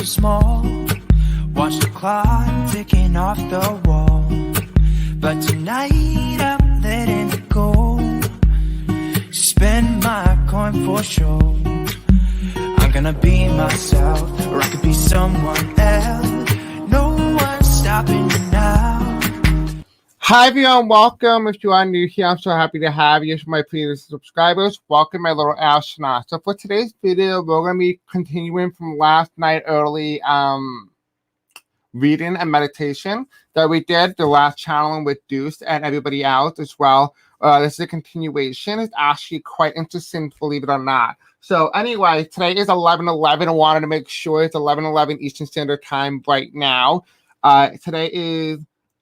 small. Watch the clock ticking off the wall. But tonight I'm letting it go. Spend my coin for sure. I'm gonna be myself, or I could be someone else. No one's stopping me now. Hi everyone, welcome. If you are new here, I'm so happy to have you. For my previous subscribers, welcome my little astronaut. So for today's video, we're going to be continuing from last night early reading and meditation that we did, the last channeling with Zeus and everybody else as well. This is a continuation. It's actually quite interesting, believe it or not. So anyway, today is 11/11. I wanted to make sure it's 11/11 Eastern Standard Time right now. Today is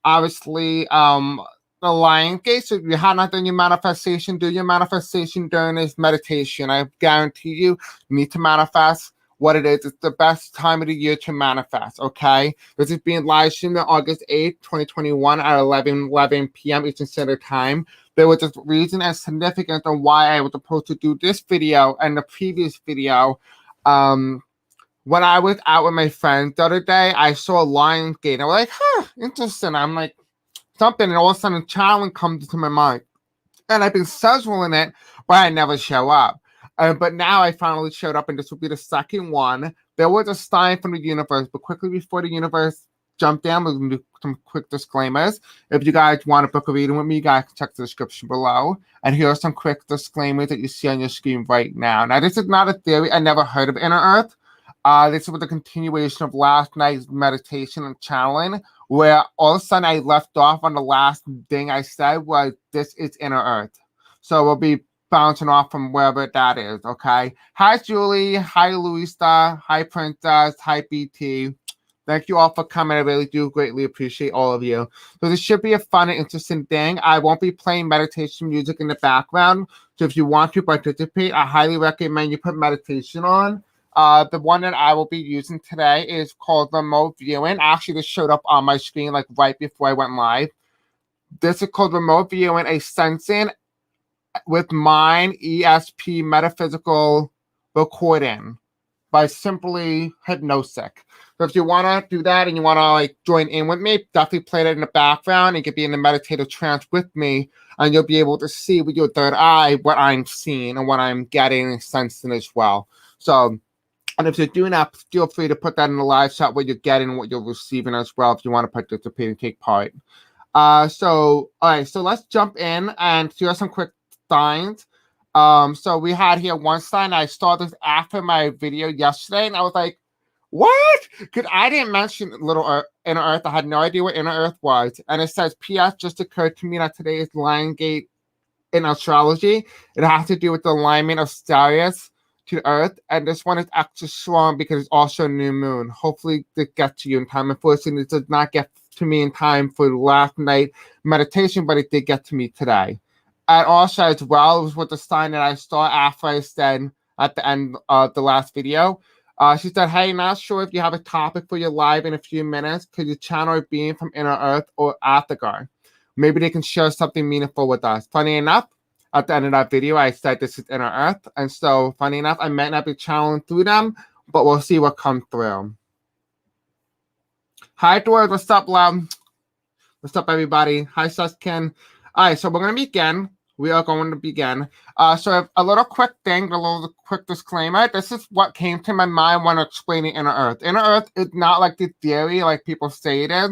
obviously the Lion Gate. So if you have not done your manifestation, do your manifestation during this meditation. I guarantee you need to manifest what it is. It's the best time of the year to manifest, okay? This is being live streamed on August 8th, 2021 at 11:11 p.m. Eastern Standard Time. There was a reason and significance on why I was supposed to do this video and the previous video. When I was out with my friends the other day, I saw a Lion Gate. I was like, interesting. I'm like, something, and all of a sudden, channeling comes to my mind. And I've been scheduling it, but I never show up. But now I finally showed up, and this will be the second one. There was a sign from the universe, but quickly before the universe jumped in, we're going to do some quick disclaimers. If you guys want to book a reading with me, you guys can check the description below. And here are some quick disclaimers that you see on your screen right now. Now, this is not a theory. I never heard of Inner Earth. This was a continuation of last night's meditation and channeling, where all of a sudden I left off on the last thing I said was, this is Inner Earth. So we'll be bouncing off from wherever that is, okay? Hi, Julie. Hi, Louisa. Hi, Princess. Hi, BT. Thank you all for coming. I really do greatly appreciate all of you. So this should be a fun and interesting thing. I won't be playing meditation music in the background. So if you want to participate, I highly recommend you put meditation on. The one that I will be using today is called remote viewing. Actually, this showed up on my screen like right before I went live. This is called remote viewing, a sensing with mind ESP metaphysical recording by simply hypnosis. So if you want to do that and you want to like join in with me, definitely play that in the background and you can be in the meditative trance with me, and you'll be able to see with your third eye what I'm seeing and what I'm getting and sensing as well. So, and if you're doing that, feel free to put that in the live chat what you're getting and what you're receiving as well if you want to participate and take part. All right, so let's jump in and here are some quick signs. So we had here one sign. I saw this after my video yesterday, and I was like, what? Because I didn't mention Inner Earth. I had no idea what Inner Earth was. And it says, P.S. just occurred to me that today is Lion Gate in astrology. It has to do with the alignment of Sirius to Earth, and this one is extra strong because it's also new moon. Hopefully it gets to you in time. Unfortunately, it did not get to me in time for last night meditation, but it did get to me today. And also as well, it was with the sign that I saw after I said at the end of the last video. She said, hey, not sure if you have a topic for your live in a few minutes. Could you channel a being from Inner Earth or Athagar? Maybe they can share something meaningful with us. Funny enough, at the end of that video, I said this is Inner Earth. And so, funny enough, I might not be channeling through them, but we'll see what comes through. Hi, Doris. What's up, love? What's up, everybody? Hi, Suskin. All right, so we're going to begin. We are going to begin. So a little quick thing, a little quick disclaimer. This is what came to my mind when explaining Inner Earth. Inner Earth is not like the theory like people say it is.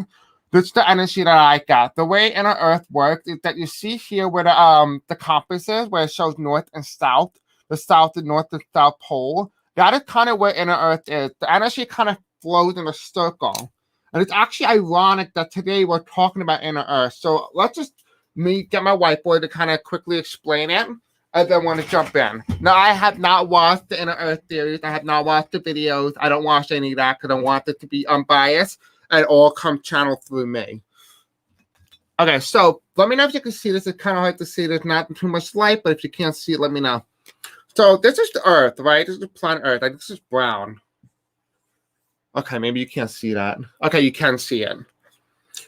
This is the energy that I got. The way Inner Earth works is that you see here where the compass is, where it shows north and south, the south and north and south pole. That is kind of where Inner Earth is. The energy kind of flows in a circle. And it's actually ironic that today we're talking about Inner Earth. So let's just get my whiteboard to kind of quickly explain it, and then want to jump in. Now, I have not watched the Inner Earth theories. I have not watched the videos. I don't watch any of that because I want it to be unbiased and all come channeled through me. Okay, so let me know if you can see this. It's kind of hard to see. There's not too much light, but if you can't see it, let me know. So this is the Earth, right? This is the planet Earth. Like, this is brown. Okay, maybe you can't see that. Okay, you can see it.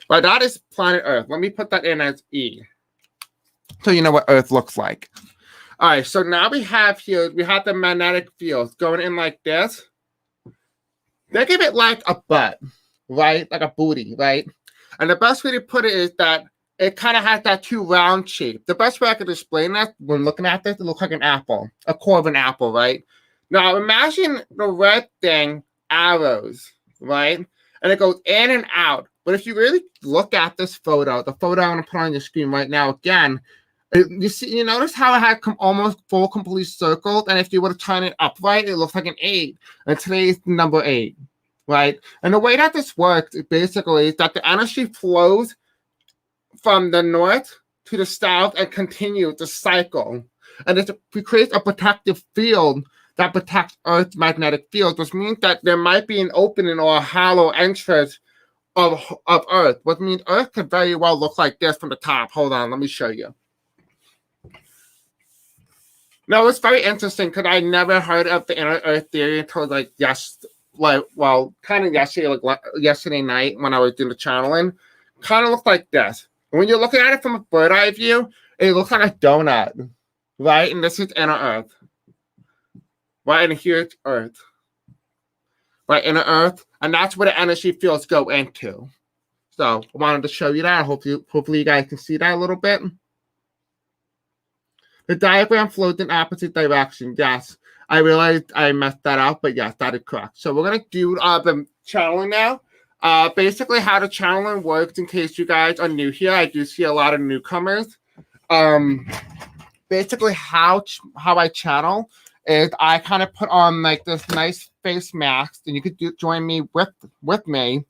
But that is planet Earth. Let me put that in as E, so you know what Earth looks like. All right, so now we have here, we have the magnetic fields going in like this. Think of it like a butt, right? Like a booty, right? And the best way to put it is that it kind of has that two round shape. The best way I could explain that when looking at this, it looks like an apple, a core of an apple, right? Now imagine the red thing, arrows, right? And it goes in and out. But if you really look at this photo, the photo I'm going to put on your screen right now again, you notice how it had almost full complete circled, and if you were to turn it upright, it looks like an 8. And today is number 8, right? And the way that this works basically is that the energy flows from the north to the south and continues the cycle. And it creates a protective field that protects Earth's magnetic field, which means that there might be an opening or a hollow entrance of Earth, which means Earth could very well look like this from the top. Hold on, let me show you. No, it's very interesting because I never heard of the inner Earth theory until kind of yesterday, like yesterday night when I was doing the channeling. Kind of looked like this. When you're looking at it from a bird eye view, it looks like a donut, right? And this is inner Earth, right? And here's Earth, right? Inner Earth, and that's where the energy fields go into. So I wanted to show you that. Hopefully you guys can see that a little bit. The diagram flows in opposite direction. Yes, I realized I messed that up, but yes, that is correct. So we're going to do the channeling now. Basically, how the channeling works, in case you guys are new here, I do see a lot of newcomers. Basically, how I channel is I kind of put on like this nice face mask, and you could join me with me,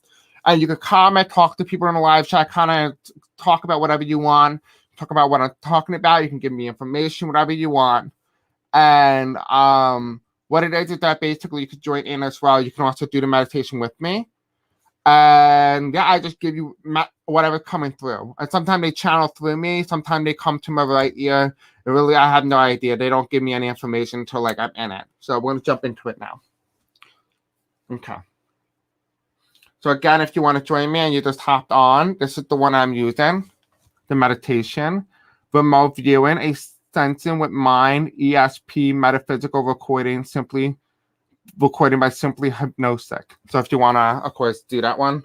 and you could comment, talk to people in the live chat, kind of talk about whatever you want. Talk about what I'm talking about. You can give me information, whatever you want. And what it is that basically you could join in as well. You can also do the meditation with me. And yeah, I just give you whatever's coming through. And sometimes they channel through me. Sometimes they come to my right ear. And really, I have no idea. They don't give me any information until like I'm in it. So we're going to jump into it now. Okay. So again, if you want to join me and you just hopped on, this is the one I'm using. The meditation, remote viewing, a sensing with mind, ESP, metaphysical recording, simply recording by simply hypnosis. So if you want to, of course, do that one,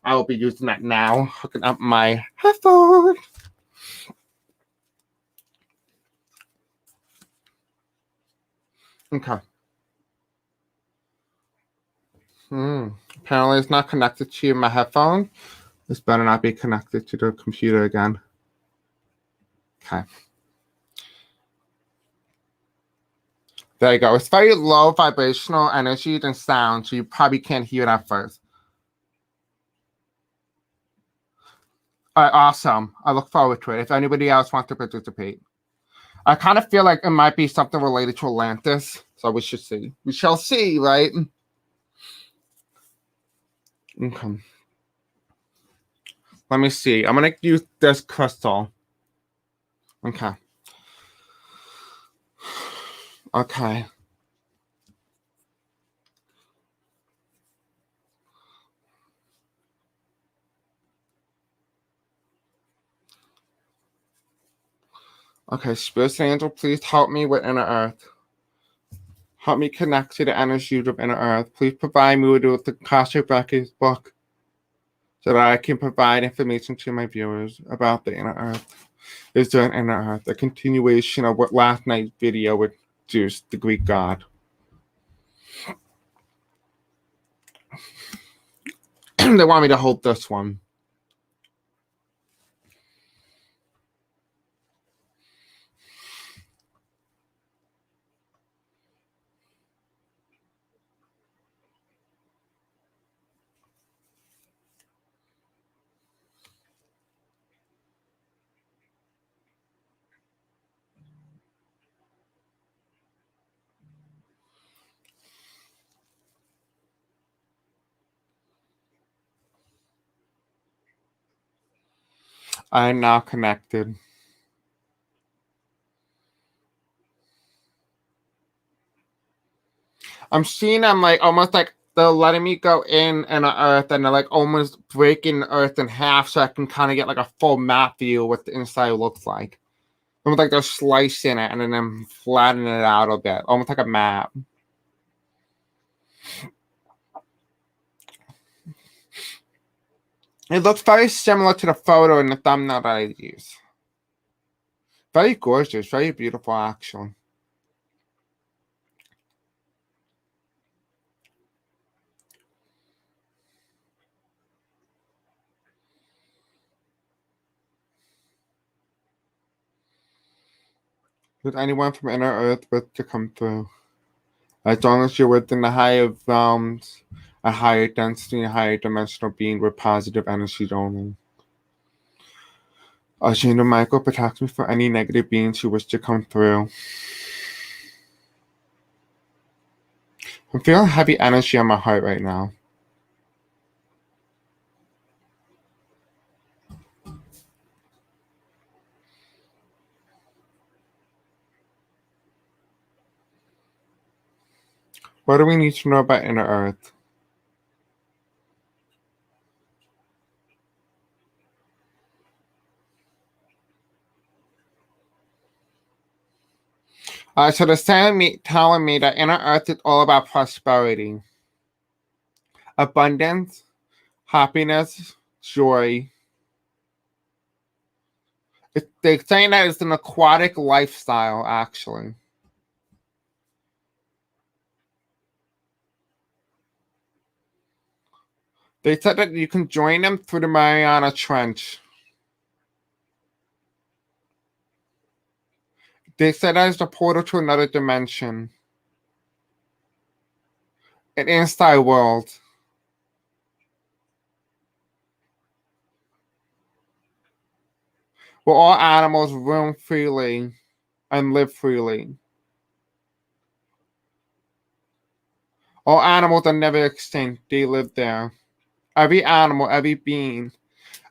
I will be using that now, hooking up my headphone. Okay. Apparently it's not connected to my headphone. This better not be connected to the computer again. Okay. There you go. It's very low vibrational energy and sound, so you probably can't hear it at first. All right, awesome. I look forward to it. If anybody else wants to participate. I kind of feel like it might be something related to Atlantis, so we should see. We shall see, right? Okay. Let me see. I'm going to use this crystal. Okay. Okay. Okay, Spirit Angel, please help me with Inner Earth. Help me connect to the energy of Inner Earth. Please provide me with the Akashic Records book so that I can provide information to my viewers about the Inner Earth. Is there an Inner Earth? A continuation of what last night's video with Zeus, the Greek god. They want me to hold this one. I am now connected. I'm seeing them like almost like they're letting me go in the earth, and they're like almost breaking the earth in half so I can kind of get like a full map view of what the inside looks like. Almost like they're slicing it and then I'm flattening it out a bit, almost like a map. It looks very similar to the photo in the thumbnail that I use. Very gorgeous, very beautiful, actually. Does anyone from inner earth wish to come through? As long as you're within the higher realms, a higher density, a higher dimensional being with positive energies only. Archangel Michael protects me from any negative beings who wish to come through. I'm feeling heavy energy on my heart right now. What do we need to know about inner earth? So they're telling me that inner earth is all about prosperity, abundance, happiness, joy. They're saying that it's an aquatic lifestyle, actually. They said that you can join them through the Mariana Trench. They said that it's the portal to another dimension, an inside world. Where all animals roam freely and live freely. All animals are never extinct, they live there. Every animal, every being,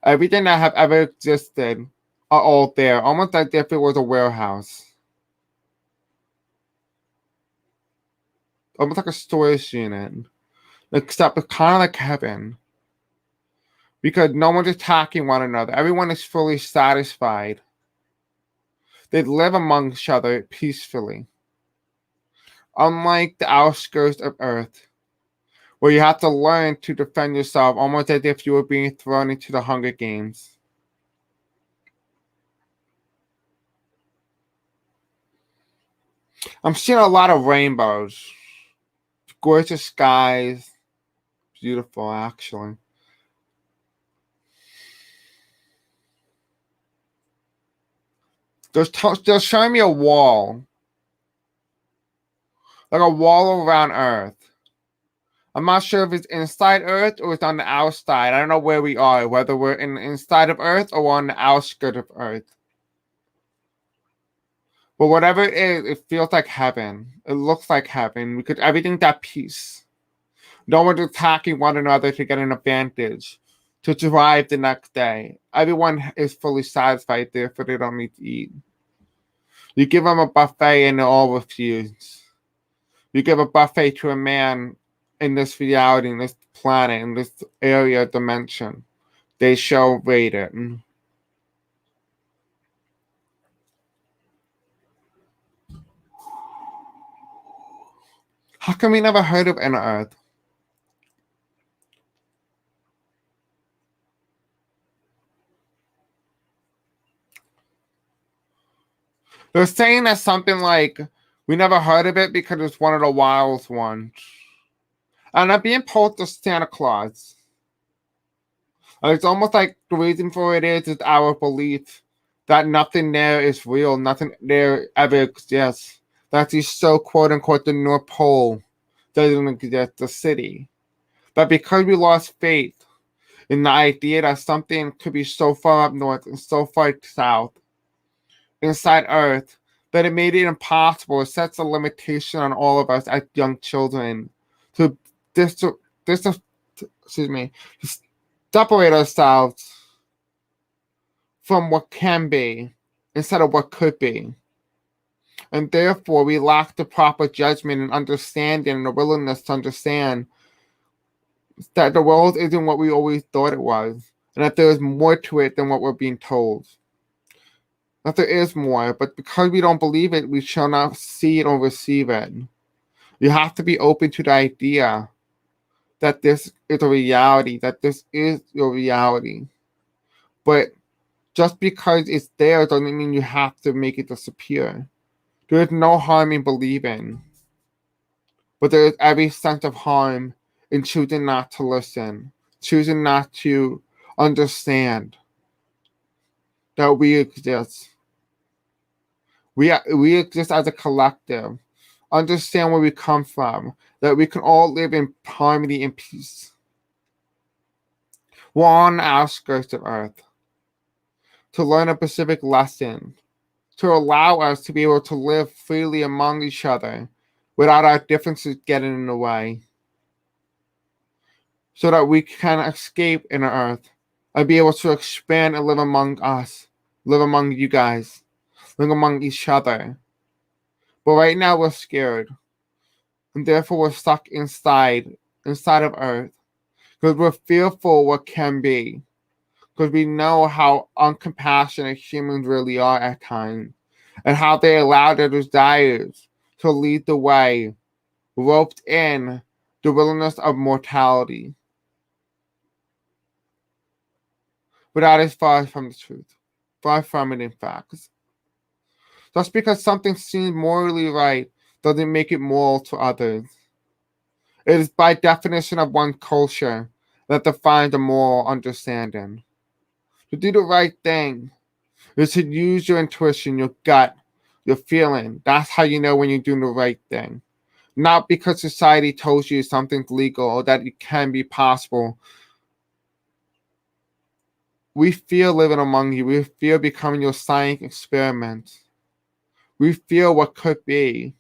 everything that have ever existed are all there, almost like if it was a warehouse. Almost like a storage unit. Except it's kind of like heaven. Because no one's attacking one another. Everyone is fully satisfied. They live among each other peacefully. Unlike the outskirts of Earth, where you have to learn to defend yourself almost as if you were being thrown into the Hunger Games. I'm seeing a lot of rainbows. Gorgeous skies. Beautiful, actually. They're showing me a wall. Like a wall around Earth. I'm not sure if it's inside Earth or it's on the outside. I don't know where we are, whether we're inside of Earth or on the outskirts of Earth. But whatever it is, it feels like heaven. It looks like heaven because everything's at peace. No one's attacking one another to get an advantage, to survive the next day. Everyone is fully satisfied, therefore they don't need to eat. You give them a buffet and they all refuse. You give a buffet to a man in this reality, in this planet, in this area dimension. They shall rate it. How come we never heard of inner Earth? They're saying that something like, we never heard of it because it's one of the wild ones. And I'm being told to Santa Claus. And it's almost like the reason for it is our belief that nothing there is real, nothing there ever exists. That is so quote unquote the North Pole doesn't exist, the city. But because we lost faith in the idea that something could be so far up north and so far south, inside Earth, that it made it impossible. It sets a limitation on all of us as young children to separate ourselves from what can be instead of what could be. And therefore, we lack the proper judgment and understanding and the willingness to understand that the world isn't what we always thought it was, and that there is more to it than what we're being told. That there is more, but because we don't believe it, we shall not see it or receive it. You have to be open to the idea that this is a reality, that this is your reality. But just because it's there doesn't mean you have to make it disappear. There is no harm in believing, but there is every sense of harm in choosing not to listen, choosing not to understand that we exist. We exist as a collective. Understand where we come from, that we can all live in harmony and peace. We're on the outskirts of Earth to learn a specific lesson, to allow us to be able to live freely among each other without our differences getting in the way, so that we can escape in the Earth and be able to expand and live among us, live among you guys, live among each other. But right now we're scared, and therefore we're stuck inside of Earth, because we're fearful what can be, because we know how uncompassionate humans really are at times, and how they allow their desires to lead the way, roped in the wilderness of mortality. But that is far from the truth, far from it in fact. Just because something seems morally right doesn't make it moral to others. It is by definition of one culture that defines a moral understanding. To do the right thing is to use your intuition, your gut, your feeling. That's how you know when you're doing the right thing. Not because society tells you something's legal or that it can be possible. We fear living among you. We fear becoming your science experiment. We fear what could be,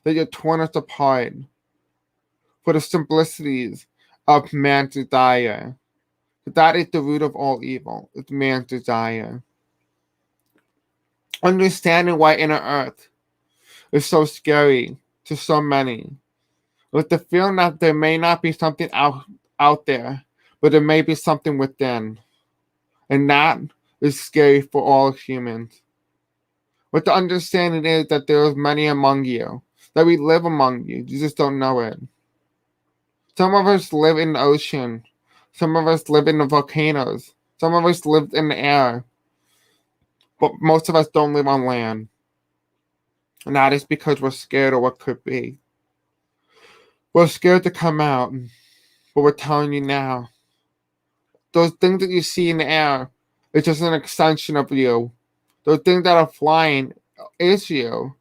that you're torn us apart for the simplicities of man's desire. That is the root of all evil. It's man's desire. Understanding why inner earth is so scary to so many, with the feeling that there may not be something out there, but there may be something within. And that is scary for all humans. But the understanding is that there is many among you, that we live among you. You just don't know it. Some of us live in the ocean. Some of us live in the volcanoes. Some of us live in the air. But most of us don't live on land. And that is because we're scared of what could be. We're scared to come out. But we're telling you now. Those things that you see in the air is just an extension of you. Those things that are flying is you.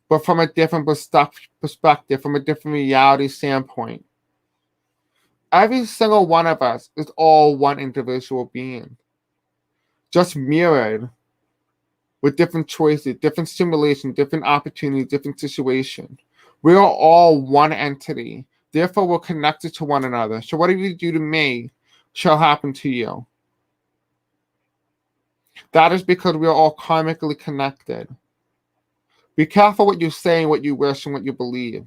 But from a different perspective, from a different reality standpoint. Every single one of us is all one individual being. Just mirrored with different choices, different stimulation, different opportunities, different situations. We are all one entity. Therefore, we're connected to one another. So whatever you do to me shall happen to you. That is because we are all karmically connected. Be careful what you say and what you wish and what you believe,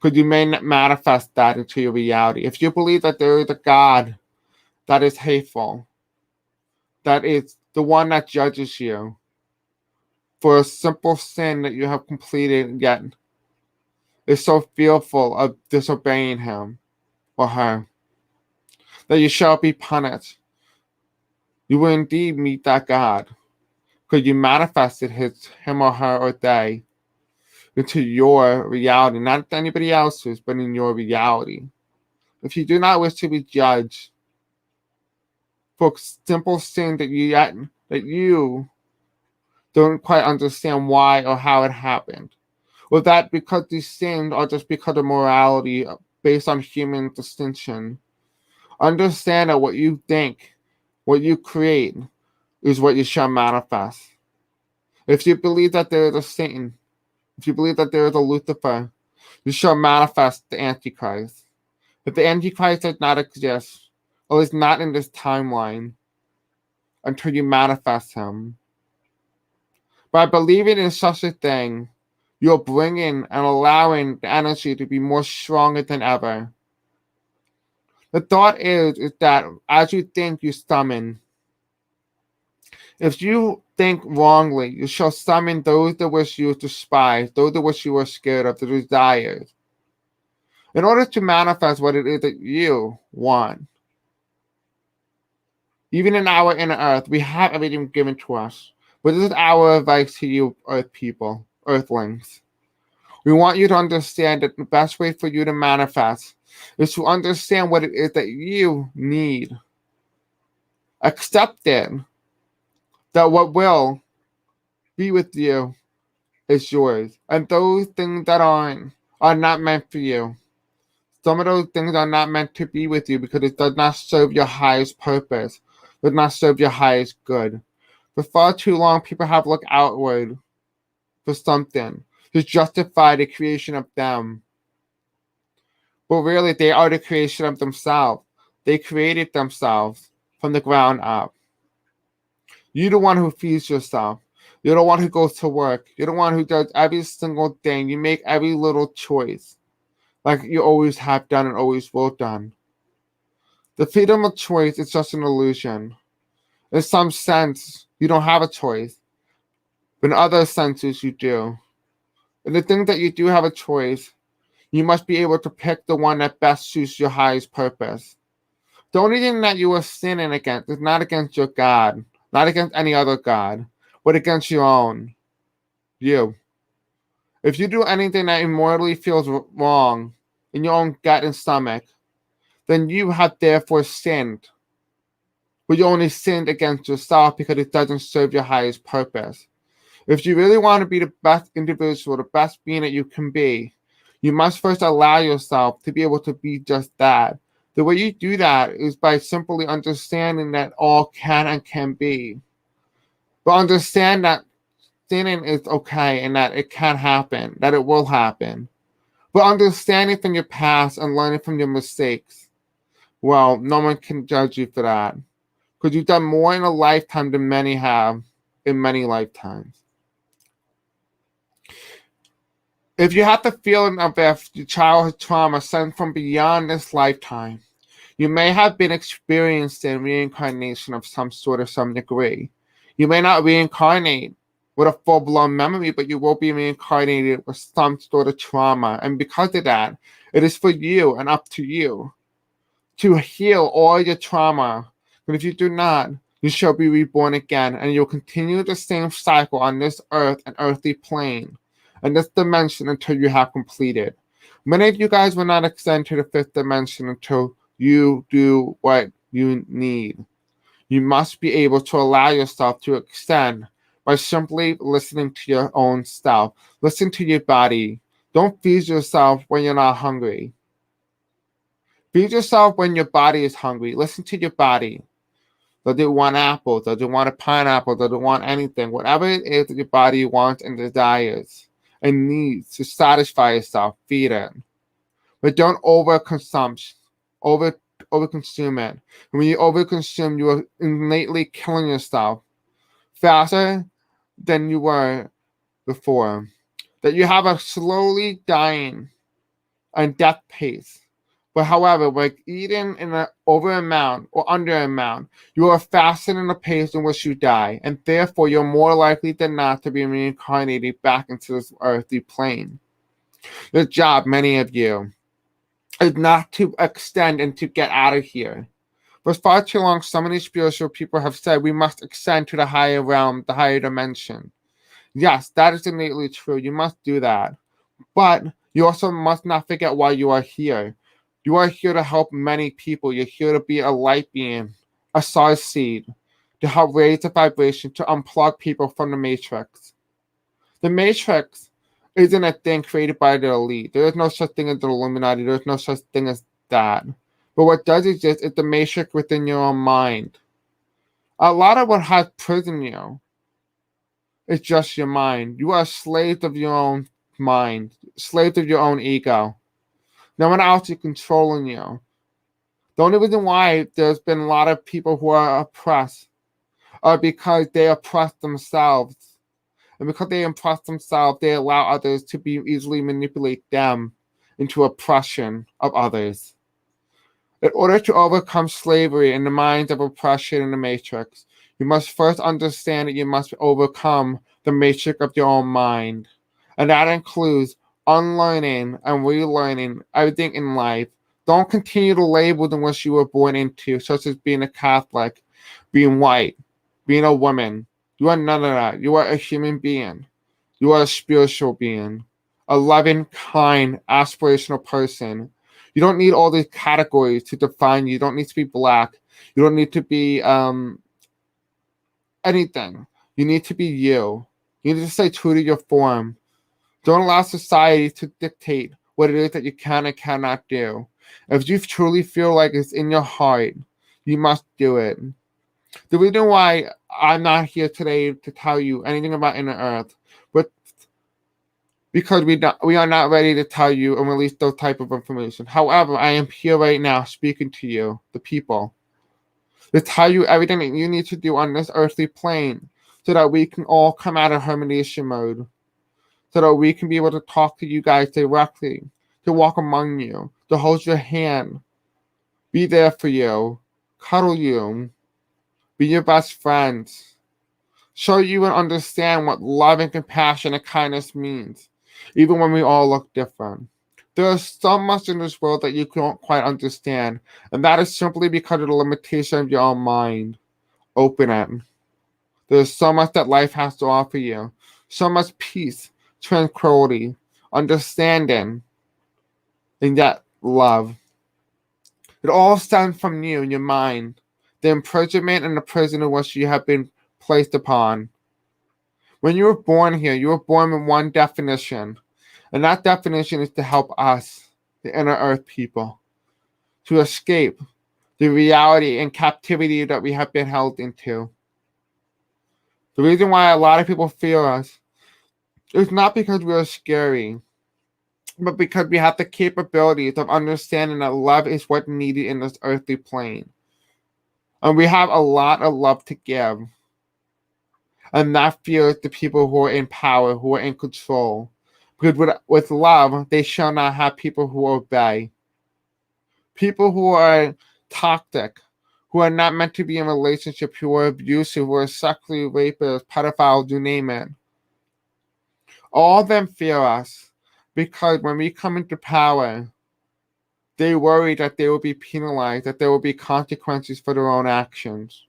because you may not manifest that into your reality. If you believe that there is a God that is hateful, that is the one that judges you for a simple sin that you have completed, yet is so fearful of disobeying him or her, that you shall be punished, you will indeed meet that God, because you manifested him or her or they into your reality, not anybody else's, but in your reality. If you do not wish to be judged for simple sin that you don't quite understand why or how it happened, or that because these sins are just because of morality based on human distinction, understand that what you think, what you create, is what you shall manifest. If you believe that there is a Satan, if you believe that there is a Lucifer, you shall manifest the Antichrist. If the Antichrist does not exist, or is not in this timeline, until you manifest him. By believing in such a thing, you're bringing and allowing the energy to be more stronger than ever. The thought is that as you think, you summon. If you think wrongly, you shall summon those that wish you to despise, those that wish you were scared of, the desires. in order to manifest what it is that you want. Even in our inner earth, we have everything given to us. But this is our advice to you, earth people, earthlings. We want you to understand that the best way for you to manifest is to understand what it is that you need. Accept it, that what will be with you is yours. And those things that aren't are not meant for you. Some of those things are not meant to be with you because it does not serve your highest purpose, does not serve your highest good. For far too long, people have looked outward for something to justify the creation of them. But really, they are the creation of themselves. They created themselves from the ground up. You're the one who feeds yourself. You're the one who goes to work. You're the one who does every single thing. You make every little choice, like you always have done and always will done. The freedom of choice is just an illusion. In some sense, you don't have a choice. But in other senses, you do. And the thing that you do have a choice, you must be able to pick the one that best suits your highest purpose. The only thing that you are sinning against is not against your God, not against any other God, but against your own. You. If you do anything that immorally feels wrong in your own gut and stomach, then you have therefore sinned. But you only sinned against yourself because it doesn't serve your highest purpose. If you really want to be the best individual, the best being that you can be, you must first allow yourself to be able to be just that. The way you do that is by simply understanding that all can be. But understand that sinning is okay and that it can happen, that it will happen. But understanding from your past and learning from your mistakes, well, no one can judge you for that. Because you've done more in a lifetime than many have in many lifetimes. If you have the feeling of your childhood trauma sent from beyond this lifetime, you may have been experiencing reincarnation of some sort or some degree. You may not reincarnate with a full-blown memory, but you will be reincarnated with some sort of trauma. And because of that, it is for you and up to you to heal all your trauma. But if you do not, you shall be reborn again, and you'll continue the same cycle on this earth and earthly plane and this dimension until you have completed. Many of you guys will not ascend to the fifth dimension until you do what you need. You must be able to allow yourself to extend by simply listening to your own self. Listen to your body. Don't feed yourself when you're not hungry. Feed yourself when your body is hungry. Listen to your body. Does it want apples? Does it want a pineapple? Does it want anything? Whatever it is that your body wants and desires and needs to satisfy yourself, feed it. But don't overconsume it. And when you overconsume, you are innately killing yourself faster than you were before. That you have a slowly dying and death pace. But however, by eating in an over amount or under amount, you are faster than the pace in which you die, and therefore you're more likely than not to be reincarnated back into this earthly plane. Your job, many of you, is not to extend and to get out of here. For far too long, so many spiritual people have said we must ascend to the higher realm, the higher dimension. Yes, that is innately true. You must do that. But you also must not forget why you are here. You are here to help many people. You're here to be a light being, a star seed, to help raise the vibration, to unplug people from the matrix. The matrix isn't a thing created by the elite. There is no such thing as the Illuminati. There is no such thing as that. But what does exist is the matrix within your own mind. A lot of what has prisoned you is just your mind. You are slaves of your own mind, slaves of your own ego. No one else is controlling you. The only reason why there's been a lot of people who are oppressed are because they oppress themselves. And because they oppress themselves, they allow others to be easily manipulate them into oppression of others. In order to overcome slavery in the minds of oppression in the matrix, you must first understand that you must overcome the matrix of your own mind. And that includes unlearning and relearning everything in life. Don't continue to label the ones you were born into, such as being a Catholic, being white, being a woman. You are none of that. You are a human being. You are a spiritual being, a loving, kind, aspirational person. You don't need all these categories to define you. You don't need to be black. You don't need to be anything. You need to be you. You need to stay true to your form. Don't allow society to dictate what it is that you can and cannot do. If you truly feel like it's in your heart, you must do it. The reason why I'm not here today to tell you anything about inner earth, but because we are not ready to tell you and release those type of information. However, I am here right now speaking to you, the people, to tell you everything that you need to do on this earthly plane so that we can all come out of harmonization mode, so that we can be able to talk to you guys directly, to walk among you, to hold your hand, be there for you, cuddle you, be your best friends, show you and understand what love and compassion and kindness means, even when we all look different. There is so much in this world that you don't quite understand, and that is simply because of the limitation of your own mind. Open it. There's so much that life has to offer you, so much peace, tranquility, understanding, and yet love. It all stems from you and your mind, the imprisonment and the prison in which you have been placed upon. When you were born here, you were born with one definition, and that definition is to help us, the inner earth people, to escape the reality and captivity that we have been held into. The reason why a lot of people fear us is not because we are scary, but because we have the capabilities of understanding that love is what's needed in this earthly plane. And we have a lot of love to give. And that fears the people who are in power, who are in control. Because with love, they shall not have people who obey. People who are toxic, who are not meant to be in relationship, who are abusive, who are sexually rapists, pedophiles, you name it. All of them fear us because when we come into power, they worry that they will be penalized, that there will be consequences for their own actions,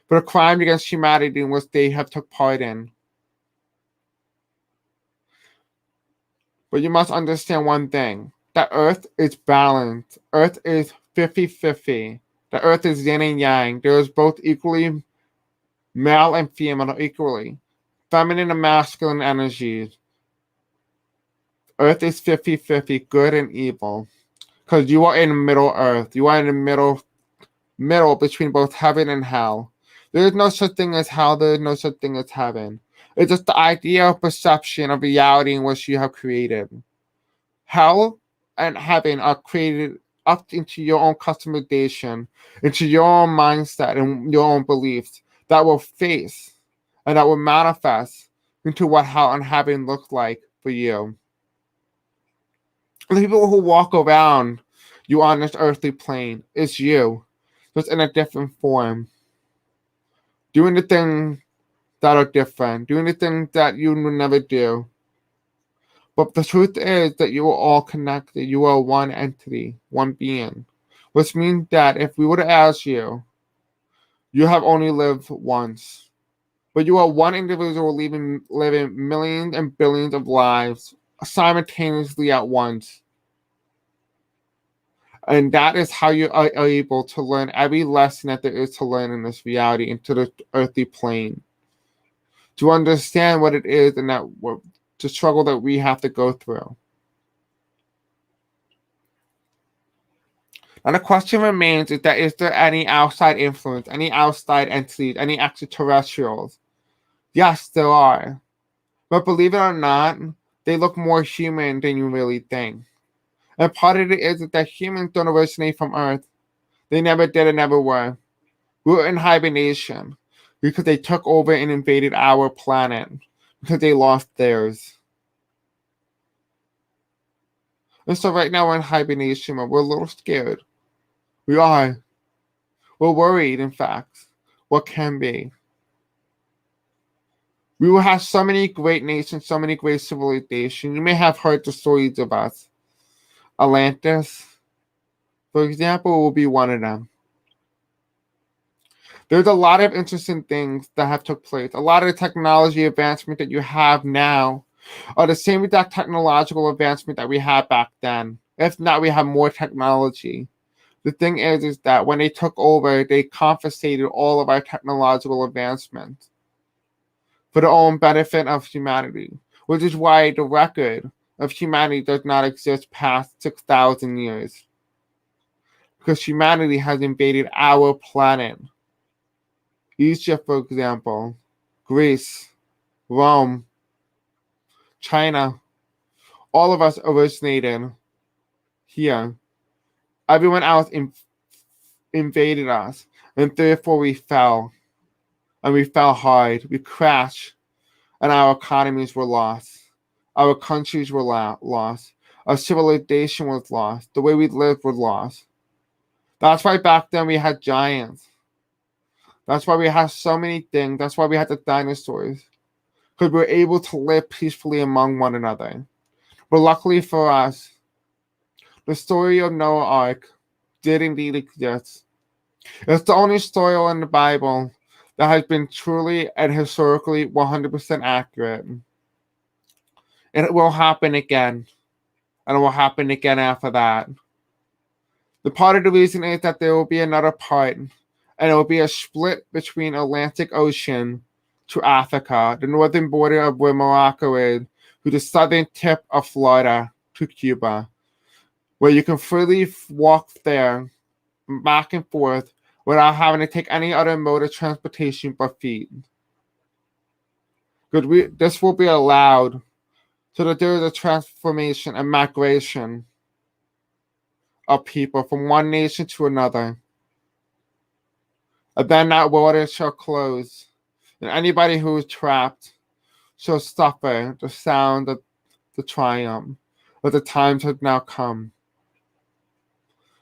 for the crime against humanity in which they have took part in. But you must understand one thing, that Earth is balanced. Earth is 50-50. The Earth is yin and yang. There is both equally male and female, equally feminine and masculine energies. Earth is 50-50, good and evil. Because you are in Middle Earth. You are in the middle between both heaven and hell. There is no such thing as hell. There is no such thing as heaven. It's just the idea of perception of reality in which you have created. Hell and heaven are created up into your own customization, into your own mindset and your own beliefs that will face and that will manifest into what hell and heaven look like for you. The people who walk around you on this earthly plane is you, just in a different form. Doing the things that are different, doing the things that you will never do. But the truth is that you are all connected. You are one entity, one being. Which means that if we were to ask you, you have only lived once. But you are one individual living millions and billions of lives simultaneously at once. And that is how you are able to learn every lesson that there is to learn in this reality, into the earthly plane. To understand what it is and that the struggle that we have to go through. And the question remains is there any outside influence, any outside entities, any extraterrestrials? Yes, there are. But believe it or not, they look more human than you really think. And part of it is that humans don't originate from Earth. They never did and never were. We were in hibernation because they took over and invaded our planet because they lost theirs. And so right now we're in hibernation mode. We're a little scared. We are. We're worried, in fact. What can be? We will have so many great nations, so many great civilizations. You may have heard the stories of us. Atlantis, for example, will be one of them. There's a lot of interesting things that have took place. A lot of the technology advancement that you have now are the same exact technological advancement that we had back then. If not, we have more technology. The thing is that when they took over, they confiscated all of our technological advancements for their own benefit of humanity, which is why the record of humanity does not exist past 6,000 years. Because humanity has invaded our planet. Egypt, for example, Greece, Rome, China, all of us originated here. Everyone else invaded us, and therefore we fell. And we fell hard. We crashed, and our economies were lost. Our countries were lost. Our civilization was lost. The way we lived was lost. That's why back then we had giants. That's why we have so many things. That's why we had the dinosaurs. Because we were able to live peacefully among one another. But luckily for us, the story of Noah's Ark did indeed exist. It's the only story in the Bible that has been truly and historically 100% accurate. And it will happen again. And it will happen again after that. The part of the reason is that there will be another part, and it will be a split between Atlantic Ocean to Africa, the northern border of where Morocco is, to the southern tip of Florida to Cuba, where you can freely walk there back and forth without having to take any other mode of transportation but feet. Because this will be allowed so that there is a transformation and migration of people from one nation to another. And then that water shall close, and anybody who is trapped shall suffer the sound of the triumph, but the times have now come.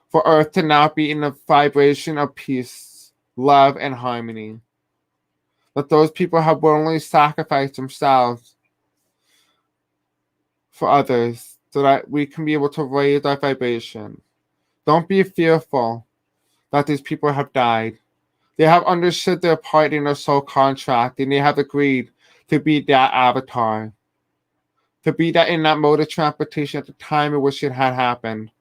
For earth to now be in a vibration of peace, love, and harmony. That those people have willingly sacrificed themselves for others so that we can be able to raise our vibration. Don't be fearful that these people have died. They have understood their part in their soul contract, and they have agreed to be that avatar. To be that in that mode of transportation at the time in which it had happened.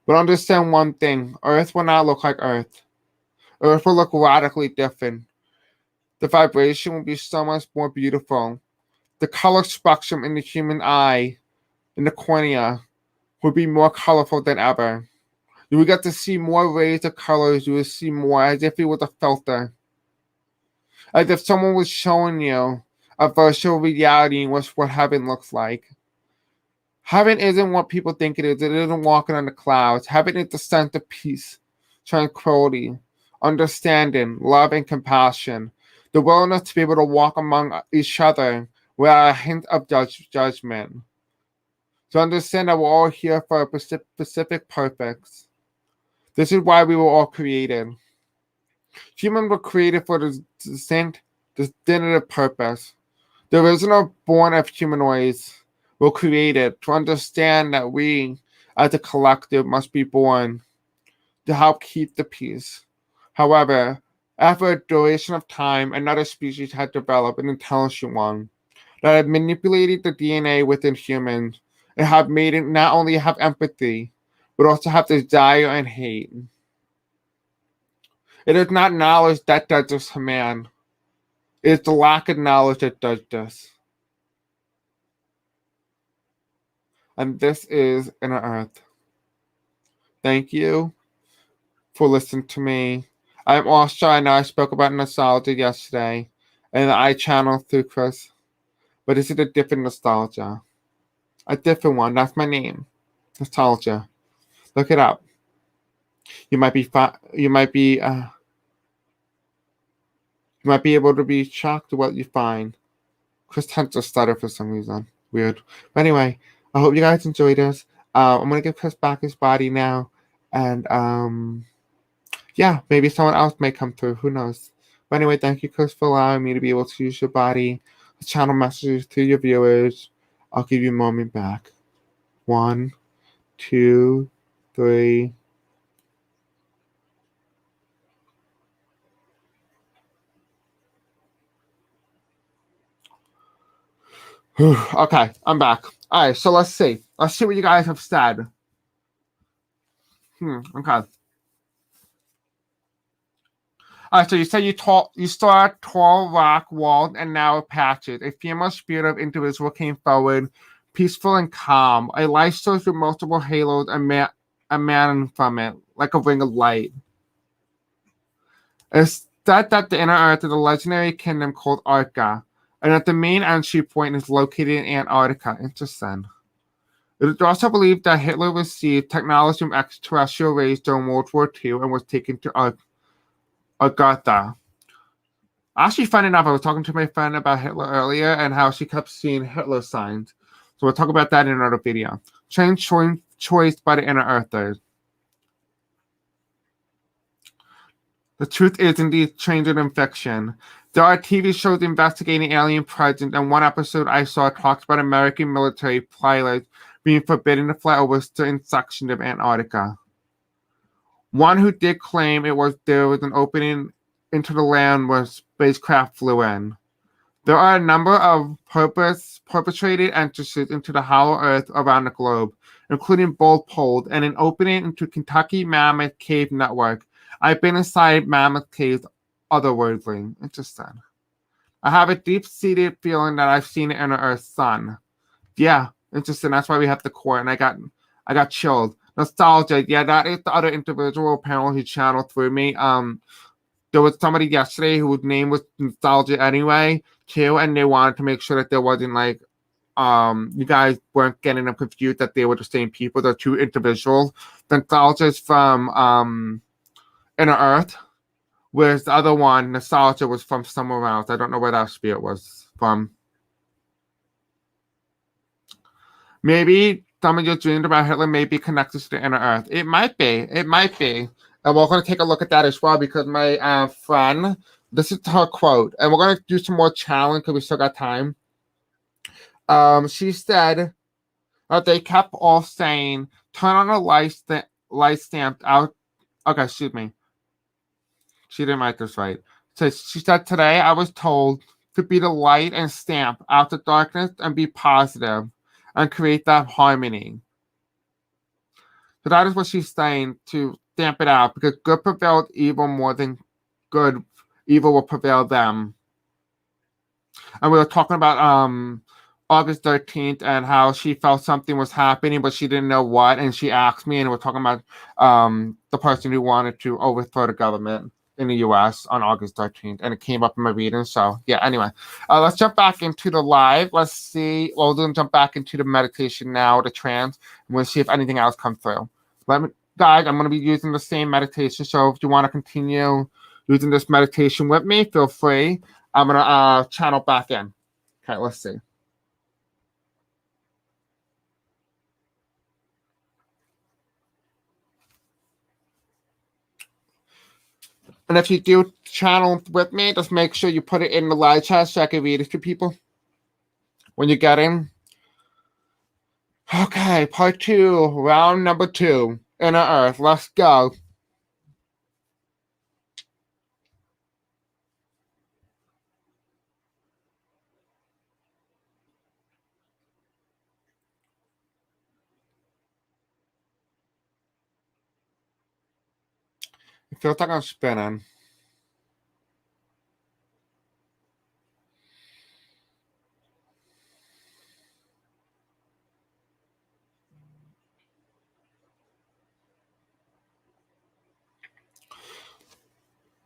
But understand one thing, Earth will not look like Earth. Earth will look radically different. The vibration will be so much more beautiful. The color spectrum in the human eye, in the cornea, will be more colorful than ever. You will get to see more rays of colors. You will see more as if it was a filter. As if someone was showing you a virtual reality in what heaven looks like. Heaven isn't what people think it is. It isn't walking on the clouds. Heaven is the sense of peace, tranquility, understanding, love, and compassion. The willingness to be able to walk among each other without a hint of judgment. To understand that we're all here for a specific purpose. This is why we were all created. Humans were created for the distinct, definitive purpose. The original born of humanoids were created to understand that we, as a collective, must be born to help keep the peace. However, after a duration of time, another species had developed an intelligent one that had manipulated the DNA within humans and have made it not only have empathy, but also have desire and hate. It is not knowledge that does this to man. It is the lack of knowledge that does this. And this is Inner Earth. Thank you for listening to me. I'm also, I know I spoke about nostalgia yesterday, and I channeled through Chris, but this is a different nostalgia. A different one. That's my name. Nostalgia. Look it up. You might be able to be shocked at what you find. Chris tends to stutter for some reason. Weird. But anyway, I hope you guys enjoyed this. I'm gonna give Chris back his body now, and yeah, maybe someone else may come through. Who knows? But anyway, thank you, Chris, for allowing me to be able to use your body to channel messages to your viewers. I'll give you a moment back. 1, 2, 3. Okay, I'm back. All right, so let's see. Let's see what you guys have said. Okay. All right, so you said you saw a tall rock wall and narrow patches. A female spirit of individual came forward, peaceful and calm. A light source with multiple halos emanating from it, like a ring of light. It's said that the inner earth is a legendary kingdom called Arca, and that the main entry point is located in Antarctica. Interesting. It is also believed that Hitler received technology from extraterrestrial rays during World War II and was taken to Agartha. Actually, funny enough, I was talking to my friend about Hitler earlier and how she kept seeing Hitler signs. So we'll talk about that in another video. Change choice by the inner earthers. The truth is indeed stranger than fiction. There are TV shows investigating alien presence, and one episode I saw talks about American military pilots being forbidden to fly over certain sections of Antarctica. One who did claim there was an opening into the land where spacecraft flew in. There are a number of perpetrated entrances into the hollow earth around the globe, including Bold Pole and an opening into Kentucky Mammoth Cave Network. I've been inside Mammoth Caves otherworldly. Interesting. I have a deep-seated feeling that I've seen the inner Earth's sun. Yeah, interesting. That's why we have the core, and I got chilled. Nostalgia. Yeah, that is the other individual panel who channeled through me. There was somebody yesterday whose name was Nostalgia anyway, too, and they wanted to make sure that there wasn't like you guys weren't getting them confused that they were the same people. They're two individuals. The Nostalgia is from Inner Earth, whereas the other one, Nostalgia, was from somewhere else. I don't know where that spirit was from. Maybe some of your dreams about Hitler may be connected to the Inner Earth. It might be. It might be. And we're going to take a look at that as well because my friend, this is her quote, and we're going to do some more challenge because we still got time. She said that they kept all saying, turn on the light stamped out. Okay, excuse me. She didn't write this right. So she said, today I was told to be the light and stamp out the darkness and be positive and create that harmony. So that is what she's saying, to stamp it out, because good prevailed evil more than good. Evil will prevail them. And we were talking about August 13th and how she felt something was happening, but she didn't know what. And she asked me, and we're talking about the person who wanted to overthrow the government in the U.S. on August 13th, and it came up in my reading. So yeah, anyway, let's jump back into the live. Let's see. Well, we're going to jump back into the meditation now, the trance, and we'll see if anything else comes through. Guys, I'm going to be using the same meditation. So if you want to continue using this meditation with me, feel free. I'm going to channel back in. Okay, let's see. And if you do channel with me, just make sure you put it in the live chat so I can read it to people when you get in. Okay, part 2, round number 2, Inner Earth. Let's go. It feels like I'm spinning.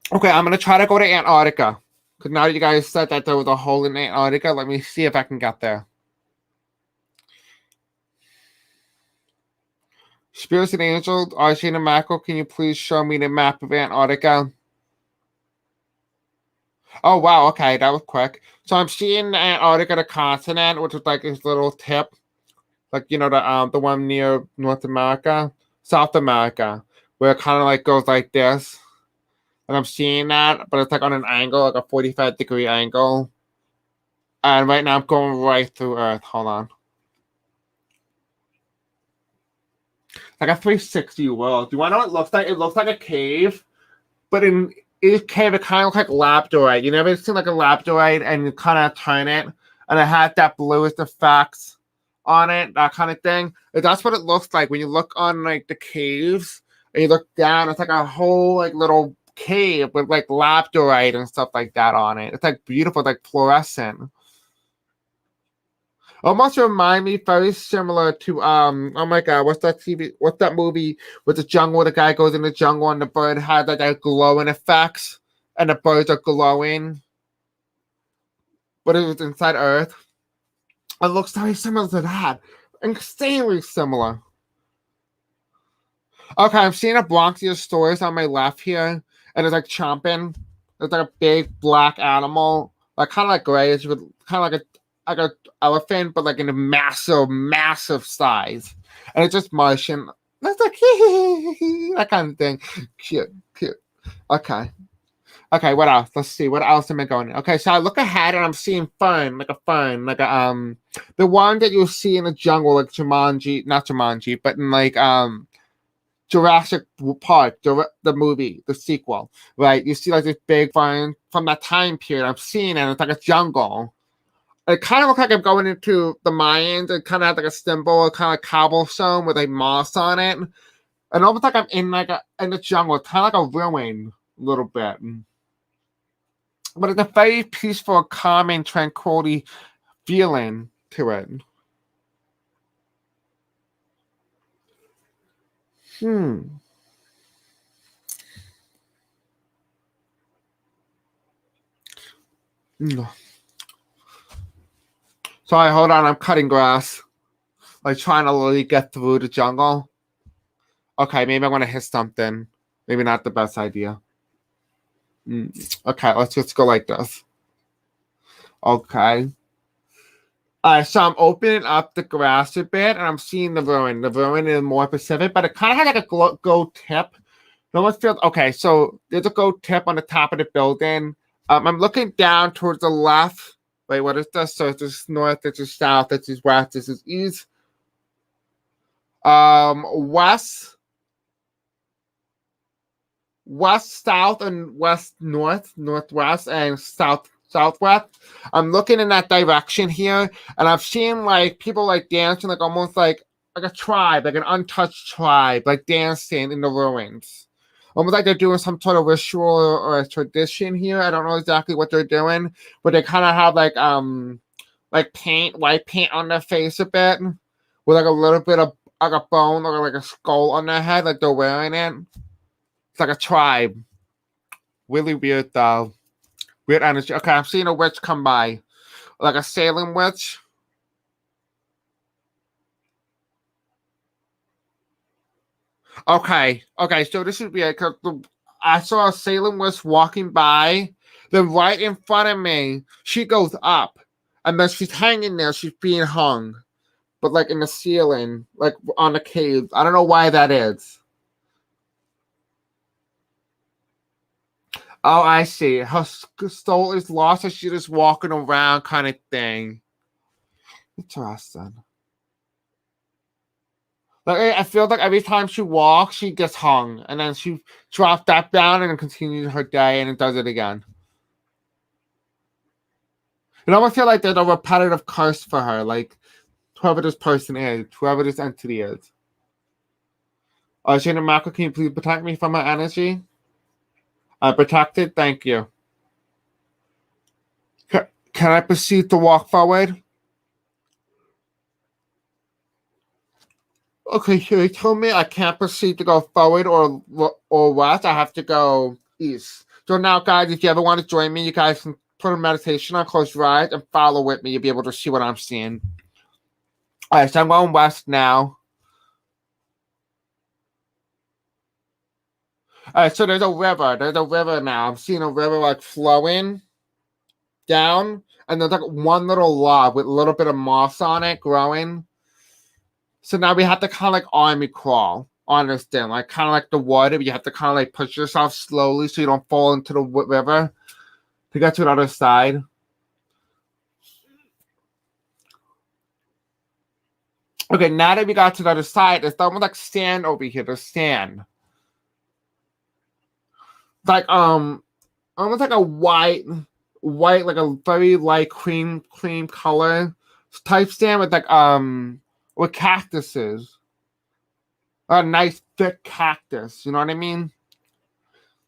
Okay, I'm going to try to go to Antarctica. Because now you guys said that there was a hole in Antarctica. Let me see if I can get there. Spirits and Angels, Archie and Michael, can you please show me the map of Antarctica? Oh, wow, okay, that was quick. So I'm seeing Antarctica, the continent, which is like this little tip. Like, you know, the one near North America, South America, where it kind of like goes like this. And I'm seeing that, but it's like on an angle, like a 45-degree angle. And right now I'm going right through Earth. Hold on. Like a 360 world. Do you want to know what it looks like? It looks like a cave, but in each cave it kind of looks like labradorite. You never seen like a labradorite and you kind of turn it and it had that bluish effects on it, that kind of thing. That's what it looks like when you look on like the caves and you look down. It's like a whole like little cave with like labradorite and stuff like that on it. It's like beautiful, like fluorescent. Almost remind me very similar to oh my god, what's that movie with the jungle? The guy goes in the jungle and the bird has like that glowing effects and the birds are glowing. But it was inside Earth. It looks very similar to that. Insanely similar. Okay, I'm seeing a Bronchiosaurus on my left here, and it's like chomping. It's like a big black animal, like kind of like grayish, with kind of like a elephant, but like in a massive size. And it's just Martian. That's like that kind of thing. Cute. Okay. Okay, what else? Let's see. What else am I going? Okay, so I look ahead and I'm seeing fern, like a the one that you'll see in the jungle, like Jumanji, not Jumanji, but in like Jurassic Park, the movie, the sequel, right? You see like this big fern from that time period. I'm seeing it, and it's like a jungle. It kind of looks like I'm going into the Mayans. It kind of has like a symbol, kind of like cobblestone with like moss on it. And almost like I'm in in the jungle, kind of like a ruin a little bit. But it's a very peaceful, calming, tranquility feeling to it. Sorry, hold on. I'm cutting grass. Like trying to literally get through the jungle. Okay, maybe I want to hit something. Maybe not the best idea. Okay, let's just go like this. Okay. Alright, so I'm opening up the grass a bit, and I'm seeing the ruin. The ruin is more specific, but it kind of has like a gold tip. It almost feels okay. So there's a gold tip on the top of the building. I'm looking down towards the left. Wait, what is this? So this is north, this is south, this is west, this is east. West, south, and west, north, northwest, and southwest. I'm looking in that direction here, and I've seen like people like dancing, like almost like a tribe, like an untouched tribe, like dancing in the ruins. Almost like they're doing some sort of ritual or a tradition here. I don't know exactly what they're doing, but they kind of have like paint, white paint on their face a bit, with like a little bit of like a bone or like a skull on their head, like they're wearing it. It's like a tribe. Really weird though. Weird energy. Okay, I'm seeing a witch come by. Like a Salem witch. Okay, so this should be I saw a Salem witch walking by. Then right in front of me, she goes up. And then she's hanging there. She's being hung. But like in the ceiling, like on the cave. I don't know why that is. Oh, I see. Her soul is lost as she's just walking around kind of thing. Interesting. Like, I feel like every time she walks, she gets hung. And then she drops that down and continues her day and it does it again. It almost feels like there's a repetitive curse for her. Like, whoever this person is, whoever this entity is. Shana Mako, can you please protect me from my energy? Protected, thank you. Can I proceed to walk forward? Okay, he told me I can't proceed to go forward or west. I have to go east. So now, guys, if you ever want to join me, you guys can put a meditation on, close your eyes, and follow with me. You'll be able to see what I'm seeing. All right, so I'm going west now. All right, so there's a river. There's a river now. I'm seeing a river like flowing down, and there's like one little log with a little bit of moss on it growing. So now we have to kind of like army crawl. on this thing, like kind of like the water. You have to kind of like push yourself slowly so you don't fall into the river to get to the other side. Okay, now that we got to the other side, there's almost like sand over here. There's sand. Like almost like a white, like a very light cream color type sand with like with cactuses. A nice thick cactus, you know what I mean?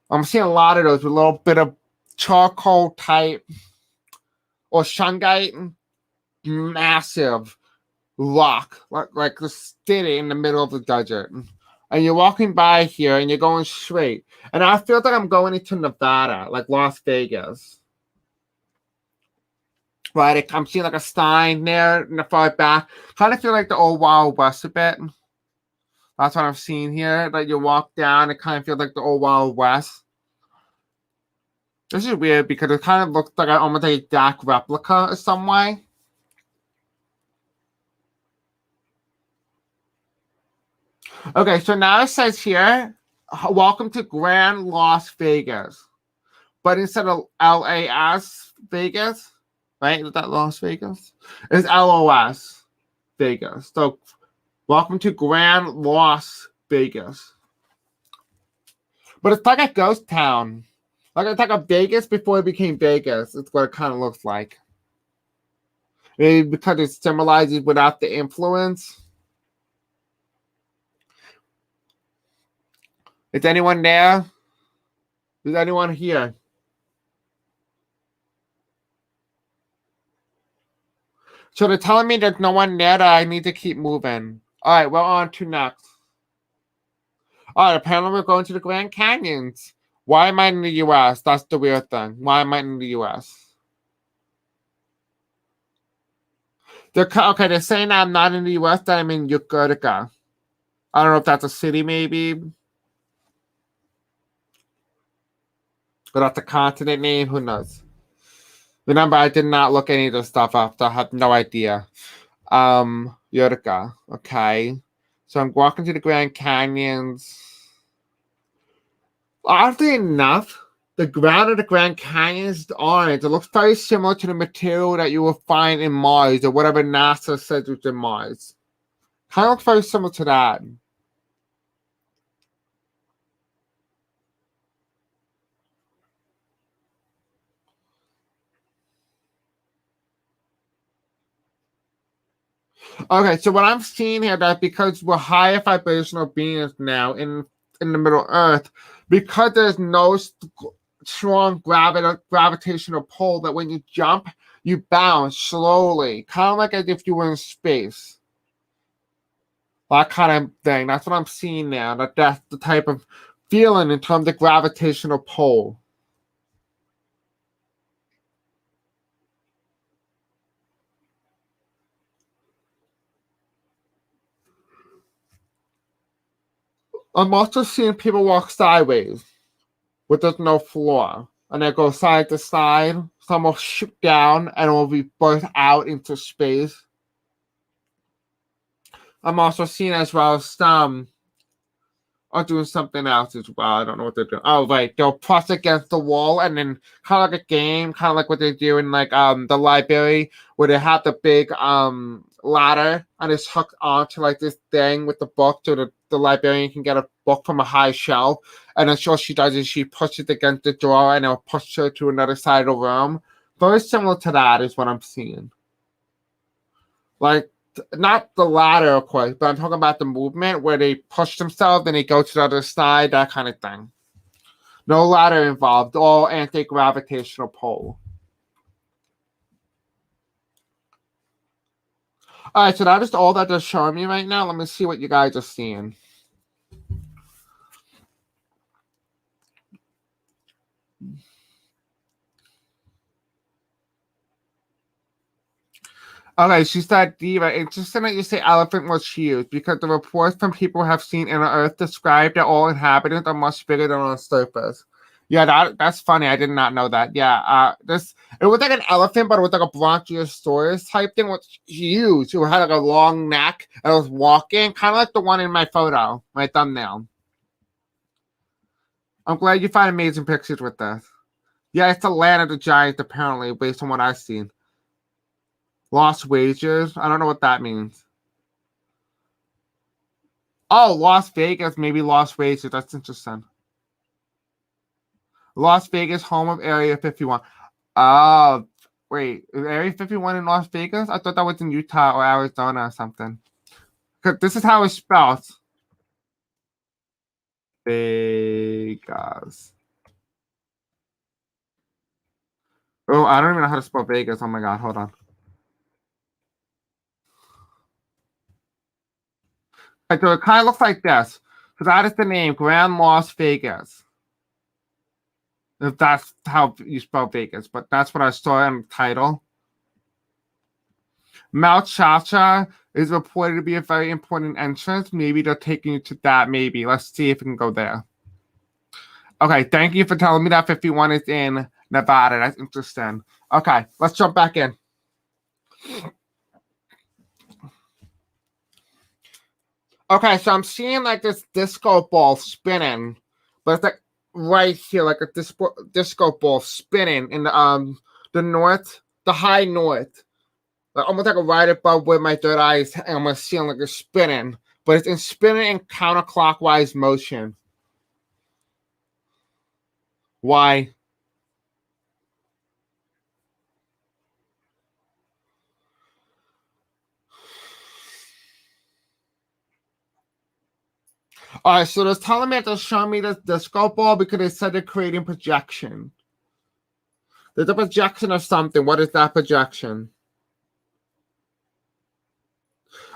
I'm seeing a lot of those with a little bit of charcoal type or shungite, massive rock, like the city in the middle of the desert. And you're walking by here and you're going straight. And I feel like I'm going into Nevada, like Las Vegas. Right? I'm seeing like a sign there in the far back. Kind of feel like the old Wild West a bit. That's what I'm seeing here. That you walk down, it kind of feels like the old Wild West. This is weird because it kind of looks like almost like a dark replica in some way. Okay, so now it says here, welcome to Grand Las Vegas. But instead of LAS Vegas, right? Is that Las Vegas? It's LOS Vegas. So welcome to Grand Las Vegas. But it's like a ghost town. Like it's like a Vegas before it became Vegas. It's what it kind of looks like. Maybe because it symbolizes without the influence. Is anyone there? Is anyone here? So they're telling me there's no one there that I need to keep moving. All right, we're on to next. All right, apparently we're going to the Grand Canyons. Why am I in the U.S.? That's the weird thing. Why am I in the U.S.? They're saying I'm not in the U.S., that I'm in Utica. I don't know if that's a city, maybe. But that's a continent name, who knows? Remember, I did not look any of this stuff up, so I have no idea. Utica, okay. So I'm walking to the Grand Canyons. Oddly enough, the ground of the Grand Canyons is orange. It looks very similar to the material that you will find in Mars, or whatever NASA says is in Mars. Kind of looks very similar to that. Okay, so what I'm seeing here, that because we're higher vibrational beings now in the Middle Earth, because there's no strong gravitational pull, that when you jump, you bounce slowly, kind of like as if you were in space. That kind of thing. That's what I'm seeing now. That's the type of feeling in terms of gravitational pull. I'm also seeing people walk sideways, where there's no floor, and they go side to side. Some will shoot down and will be burst out into space. I'm also seeing as well some are doing something else as well. I don't know what they're doing. Oh, right. They'll press against the wall and then kind of like a game, kind of like what they do in like the library where they have the big ladder and it's hooked onto like this thing with the book so the librarian can get a book from a high shelf. And then what she does is she pushes it against the door and it'll push her to another side of the room. Very similar to that is what I'm seeing. Like, not the ladder, of course, but I'm talking about the movement where they push themselves and they go to the other side, that kind of thing. No ladder involved, all anti-gravitational pull. All right, so that is all that they're showing me right now. Let me see what you guys are seeing. Okay, she said, Diva, interesting that you say elephant was huge because the reports from people who have seen inner Earth describe that all inhabitants are much bigger than on the surface. Yeah, that's funny. I did not know that. Yeah, this it was like an elephant, but it was like a bronchiosaurus type thing, which was huge. It had like a long neck, and it was walking, kind of like the one in my photo, my thumbnail. I'm glad you find amazing pictures with this. Yeah, it's the land of the giants, apparently, based on what I've seen. Lost wages. I don't know what that means. Oh, Las Vegas, maybe Lost wages. That's interesting. Las Vegas, home of Area 51. Oh, wait, is Area 51 in Las Vegas? I thought that was in Utah or Arizona or something. Because this is how it's spelled. Vegas. Oh, I don't even know how to spell Vegas. Oh my god, hold on. Okay, so it kind of looks like this. So that is the name, Grand Las Vegas. If that's how you spell Vegas, but that's what I saw in the title. Mount Chacha is reported to be a very important entrance. Maybe they're taking you to that. Maybe. Let's see if we can go there. Okay, thank you for telling me that 51 is in Nevada. That's interesting. Okay, let's jump back in. Okay, so I'm seeing like this disco ball spinning, but it's like right here, like a disco ball spinning in the north, the high north, like almost like a right above where my third eye is, and I'm seeing like it's spinning, but it's in spinning in counterclockwise motion. Why? All right, so they're telling me to show me this disco ball because they said they're creating projection. There's a projection of something. What is that projection?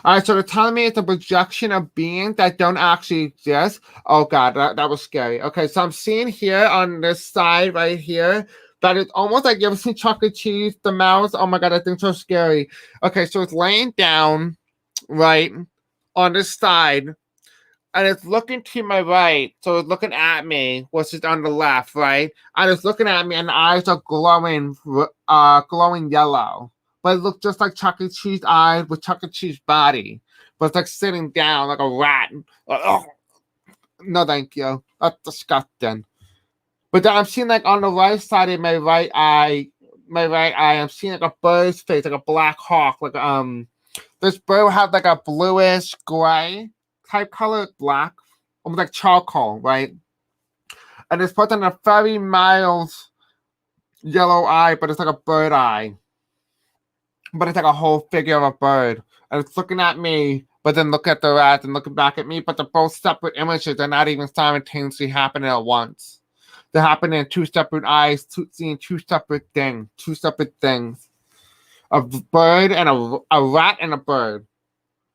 All right, so they're telling me it's a projection of beings that don't actually exist. Oh god, that was scary. Okay, so I'm seeing here on this side right here that it's almost like you ever seen chocolate cheese, the mouse. Oh my god, that thing's so scary. Okay, so it's laying down right on this side, and it's looking to my right. So it's looking at me, which is on the left, right? And it's looking at me, and the eyes are glowing yellow. But it looks just like chocolate cheese eyes with chocolate cheese body. But it's like sitting down like a rat. Like, oh, no, thank you. That's disgusting. But then I'm seeing like on the right side of my right eye, I'm seeing like a bird's face, like a black hawk. Like this bird had like a bluish gray type color, black, almost like charcoal, right? And it's put in a very mild yellow eye, but it's like a bird eye. But it's like a whole figure of a bird. And it's looking at me, but then look at the rat and looking back at me. But they're both separate images. They're not even simultaneously happening at once. They're happening in two separate eyes, seeing two separate things. A bird and a rat and a bird.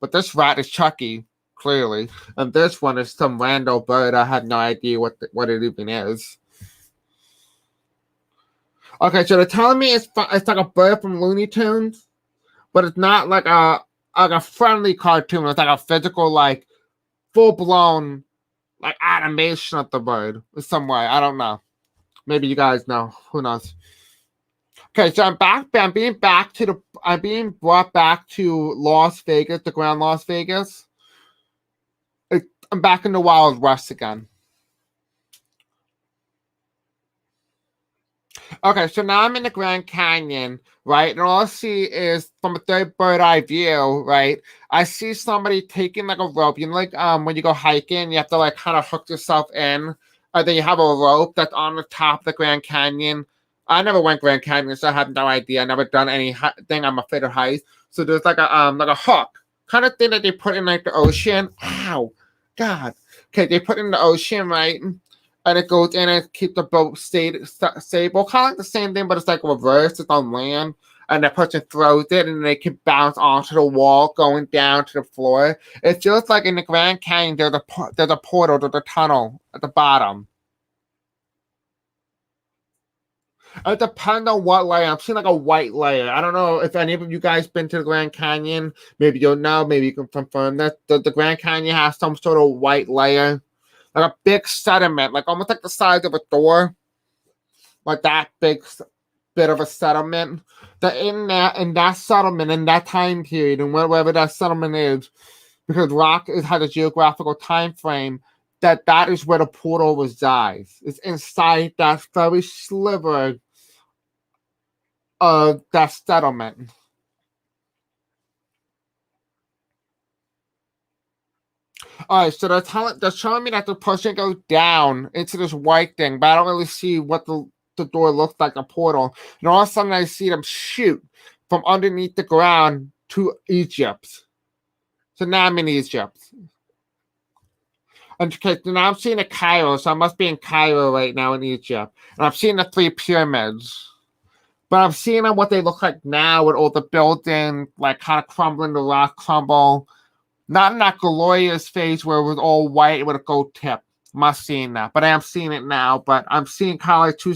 But this rat is Chucky, clearly. And this one is some random bird. I have no idea what it even is. Okay, so they're telling me it's like a bird from Looney Tunes. But it's not like a friendly cartoon. It's like a physical, like full blown, like animation of the bird in some way. I don't know. Maybe you guys know. Who knows? Okay, so I'm back. I'm being brought back to Las Vegas, the Grand Las Vegas. I'm back in the Wild West again. Okay, so now I'm in the Grand Canyon, right? And all I see is from a third bird eye view, right? I see somebody taking like a rope. You know, like when you go hiking, you have to like kind of hook yourself in. Then you have a rope that's on the top of the Grand Canyon. I never went Grand Canyon, so I have no idea. I never done anything. I'm afraid of heights. So there's like a hook kind of thing that they put in like the ocean. Ow, God. Okay, they put in the ocean, right? And it goes in and keep the boat stable. Kind of like the same thing, but it's like reversed. It's on land. And the person throws it, and they can bounce onto the wall, going down to the floor. It feels like in the Grand Canyon, there's a portal to the tunnel at the bottom. It depends on what layer. I'm seeing like a white layer. I don't know if any of you guys been to the Grand Canyon. Maybe you'll know. Maybe you can confirm that the Grand Canyon has some sort of white layer. Like a big sediment, like almost like the size of a door. like that bit of a settlement. That in that settlement, in that time period, and wherever that settlement is, because rock has a geographical time frame, that is where the portal resides. It's inside that very sliver of that settlement. All right, so they're showing me that the person goes down into this white thing, but I don't really see what the door looks like, a portal. And all of a sudden, I see them shoot from underneath the ground to Egypt. So now I'm in Egypt. Okay, so now I'm seeing a Cairo, so I must be in Cairo right now in Egypt. And I'm seeing the 3 pyramids. But I'm seeing what they look like now with all the buildings, like kind of crumbling, the rock crumble. Not in that glorious phase where it was all white with a gold tip. I'm not seeing that, but I am seeing it now. But I'm seeing kind of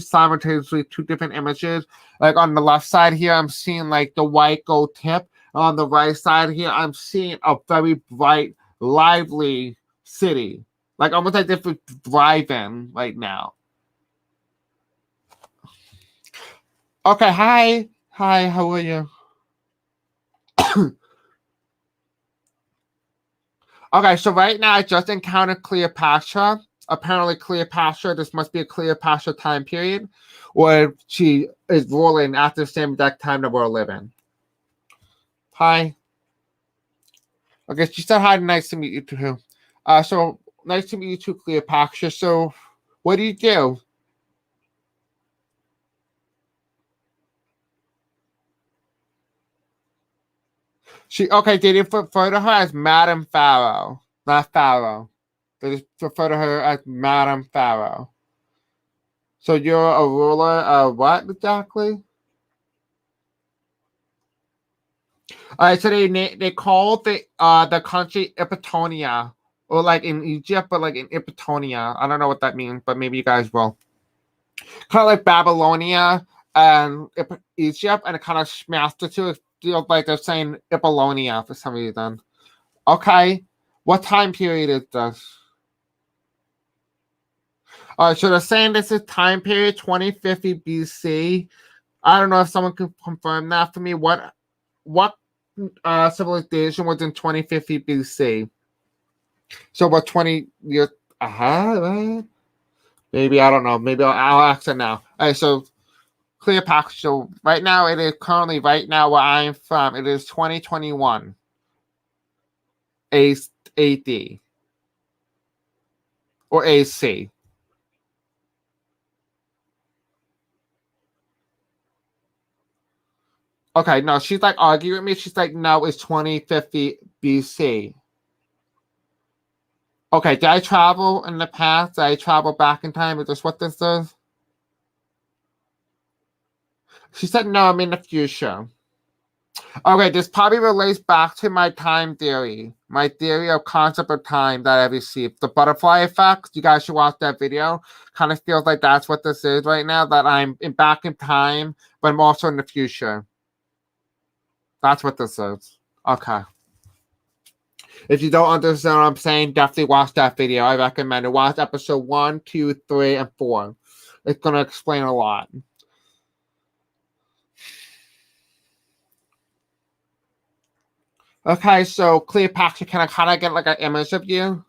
like two different images. Like on the left side here, I'm seeing like the white gold tip. On the right side here, I'm seeing a very bright, lively city. Like almost like if it's drive-in right now. Okay, hi. Hi, how are you? Okay, so right now I just encountered Cleopatra. Apparently Cleopatra, this must be a Cleopatra time period, where she is ruling at the same exact time that we're living. Hi. Okay, she said hi, nice to meet you too. So nice to meet you too, Cleopatra. So what do you do? They did refer to her as Madam Pharaoh, not Pharaoh. They just refer to her as Madam Pharaoh. So you're a ruler of what exactly? All right, so they call the country Epitonia, or like in Egypt, but like in Epitonia. I don't know what that means, but maybe you guys will. Kind of like Babylonia and Egypt, and it kind of smashed the two. It feels like they're saying Apollonia for some reason. Okay, what time period is this? All right, so they're saying this is time period 2050 BC. I don't know if someone can confirm that for me. What civilization was in 2050 BC? So what 20 years ahead, right? Maybe, I don't know. Maybe I'll ask it now. All right, so Cleopatra. So right now, it is currently right now where I am from. It is 2021 AD or AC. Okay, no, she's like arguing with me. She's like, no, it's 2050 BC. Okay, did I travel in the past? Did I travel back in time? Is this what this is? She said, no, I'm in the future. Okay, this probably relates back to my time theory. My theory of concept of time that I received. The butterfly effect. You guys should watch that video. Kind of feels like that's what this is right now, that I'm back in time, but I'm also in the future. That's what this is. Okay. If you don't understand what I'm saying, definitely watch that video. I recommend it. Watch episode 1, 2, 3, and 4. It's going to explain a lot. Okay, so Cleopatra, can I kind of get like an image of you?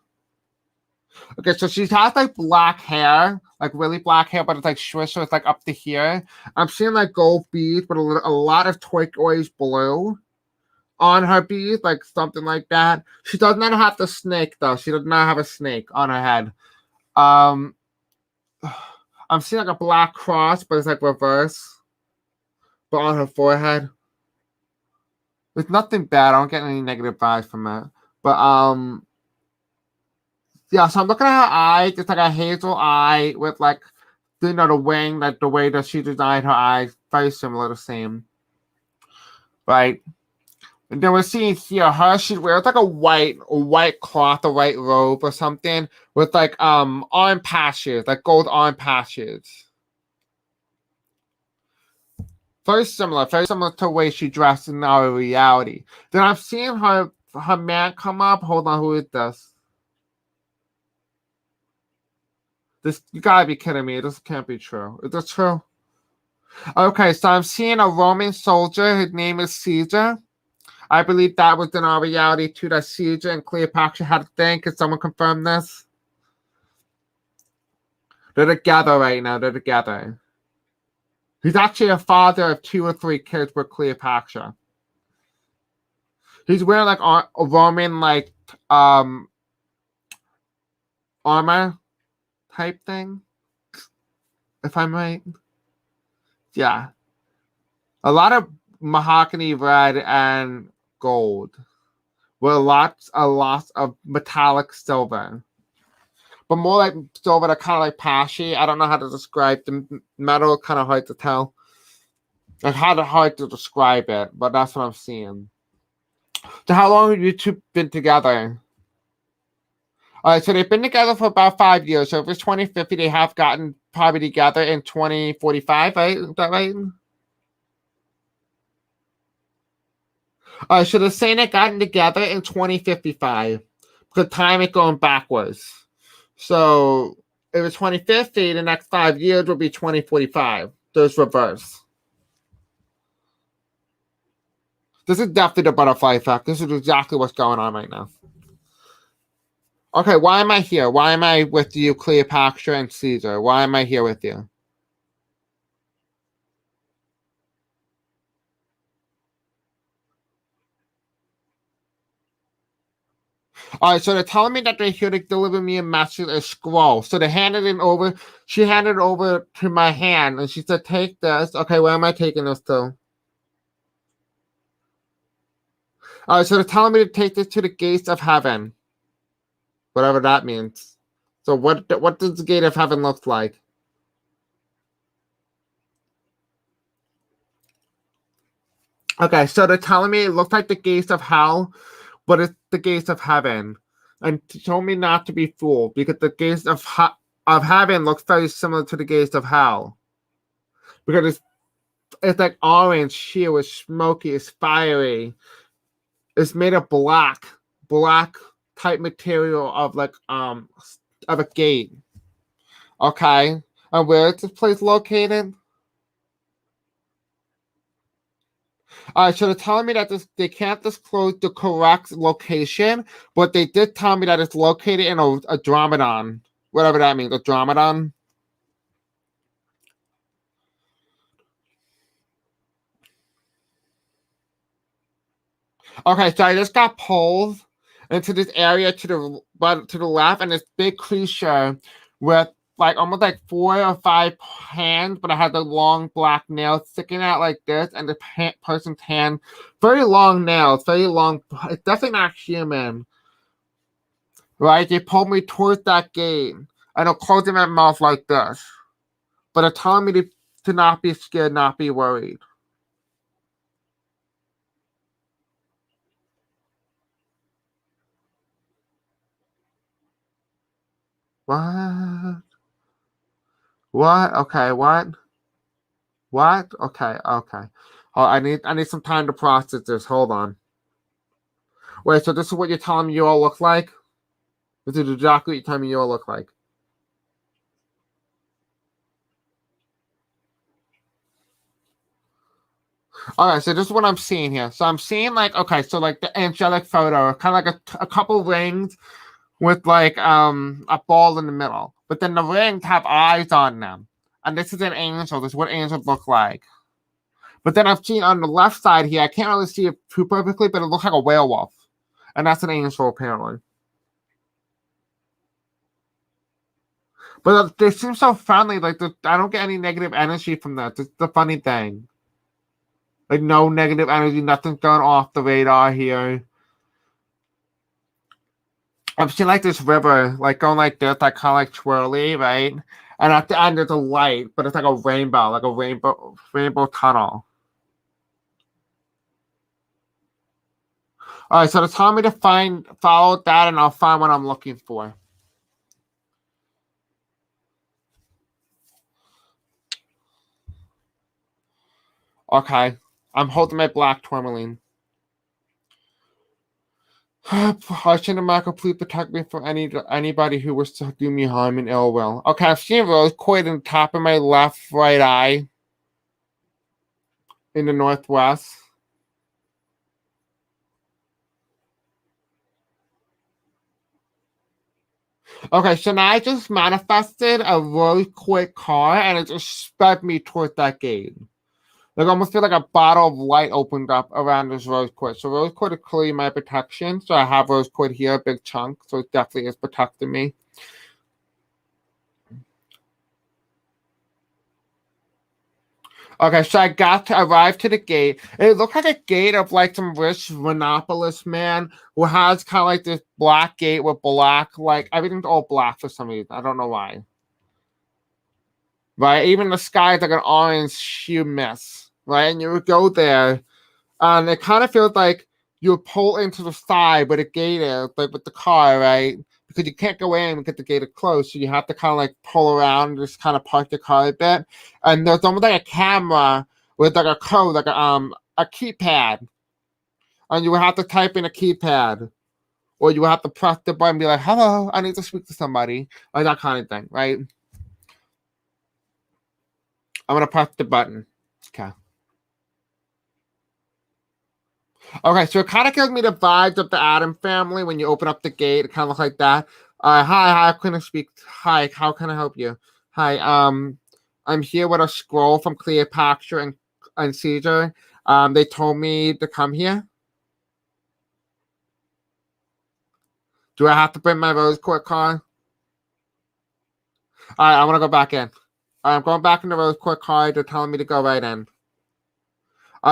Okay, so she has like black hair, like really black hair, but it's like swish, so it's like up to here. I'm seeing like gold beads, but a lot of turquoise blue on her beads, like something like that. She does not have the snake though. She does not have a snake on her head. Um, I'm seeing like a black cross, but it's like reverse, but on her forehead. There's nothing bad. I don't get any negative vibes from it. But yeah. So I'm looking at her eyes. It's like a hazel eye with like, the wing, like the way that she designed her eyes, very similar, the same. Right. And then we're seeing here her. She wears like a white cloth, a white robe or something with like arm patches, like gold arm patches. Very similar to the way she dressed in our reality. Then I've seen her man come up. Hold on, who is this? This, you gotta be kidding me. This can't be true. Is this true? Okay, so I'm seeing a Roman soldier. His name is Caesar. I believe that was in our reality too, that Caesar and Cleopatra had a thing. Can someone confirm this? They're together right now. They're together. He's actually a father of 2 or 3 kids with Cleopatra. He's wearing like a Roman like armor type thing, if I'm right. Yeah. A lot of mahogany red and gold. With lots of metallic silver. But more like silver that kind of like pashy. I don't know how to describe the metal, kind of hard to tell. Like hard to describe it, but that's what I'm seeing. So how long have you two been together? Alright, so they've been together for about 5 years. So if it's 2050, they have gotten probably together in 2045, right? Is that right? So they're saying they gotten together in 2055. Because time is going backwards. So if it's 2050, the next 5 years will be 2045. There's reverse. This is definitely the butterfly effect. This is exactly what's going on right now. Okay, why am I here? Why am I with you, Cleopatra and Caesar? Why am I here with you? Alright, so they're telling me that they're here to deliver me a message, a scroll. So they handed it over. She handed it over to my hand, and she said, take this. Okay, where am I taking this to? Alright, so they're telling me to take this to the gates of heaven. Whatever that means. So what does the gate of heaven look like? Okay, so they're telling me it looks like the gates of hell, but it's the gates of heaven. And told me not to be fooled, because the gates of heaven looks very similar to the gates of hell. Because it's like orange here, it's smoky, it's fiery. It's made of black type material of like of a gate. Okay. And where is this place located? Alright, so they're telling me that they can't disclose the correct location, but they did tell me that it's located in a dromedon. Whatever that means, a dromedon. Okay, so I just got pulled into this area to the left, and this big creature with like almost like 4 or 5 hands, but it had the long black nails sticking out like this, and the person's hand, very long nails, very long. It's definitely not human, right? They pulled me towards that gate, and they're closing my mouth like this, but they're telling me to not be scared, not be worried. What? What? Okay, what? What? Okay, okay. Oh, I need some time to process this. Hold on. Wait, so this is what you're telling me you all look like? This is exactly what you're telling me you all look like. Alright, so this is what I'm seeing here. So I'm seeing like, okay, so like the angelic photo, kind of like a couple rings with like a ball in the middle. But then the rings have eyes on them. And this is an angel. This is what angels look like. But then I've seen on the left side here, I can't really see it too perfectly, but it looks like a werewolf. And that's an angel, apparently. But they seem so friendly. Like, I don't get any negative energy from that. It's the funny thing. Like, no negative energy. Nothing's going off the radar here. I've seen, like, this river, like, going like this, like, kind of like twirly, right? And at the end, there's a light, but it's like a rainbow tunnel. All right, so it's telling me to follow that, and I'll find what I'm looking for. Okay, I'm holding my black tourmaline. Archie and Michael, please protect me from anybody who wishes to do me harm and ill will. Okay, I've seen rose quartz in the top of my left right eye in the northwest. Okay, so now I just manifested a really quick car and it just sped me towards that gate. Like, I almost feel like a bottle of light opened up around this rose quartz. So rose quartz is clearly my protection. So I have rose quartz here, a big chunk. So it definitely is protecting me. Okay, so I arrived to the gate. It looked like a gate of like some rich monopolist man who has kind of like this black gate with black, like everything's all black for some reason. I don't know why. Right? Even the sky is like an orange hue mist. Right? And you would go there, and it kind of feels like you pull into the side where the gate is, like with the car, right? Because you can't go in because the gate is closed, so you have to kind of like pull around and just kind of park the car a bit. And there's almost like a camera with like a code, like a keypad, and you would have to type in a keypad, or you would have to press the button and be like, "Hello, I need to speak to somebody," like that kind of thing, right? I'm gonna press the button. Okay. Okay, so it kind of gives me the vibes of the Adam family when you open up the gate. It kind of looks like that. Hi, how can I speak? Hi, how can I help you? Hi, I'm here with a scroll from Cleopatra and Caesar. They told me to come here. Do I have to bring my rose quartz card? All right, I want to go back in. All right, I'm going back in the rose quartz card. They're telling me to go right in.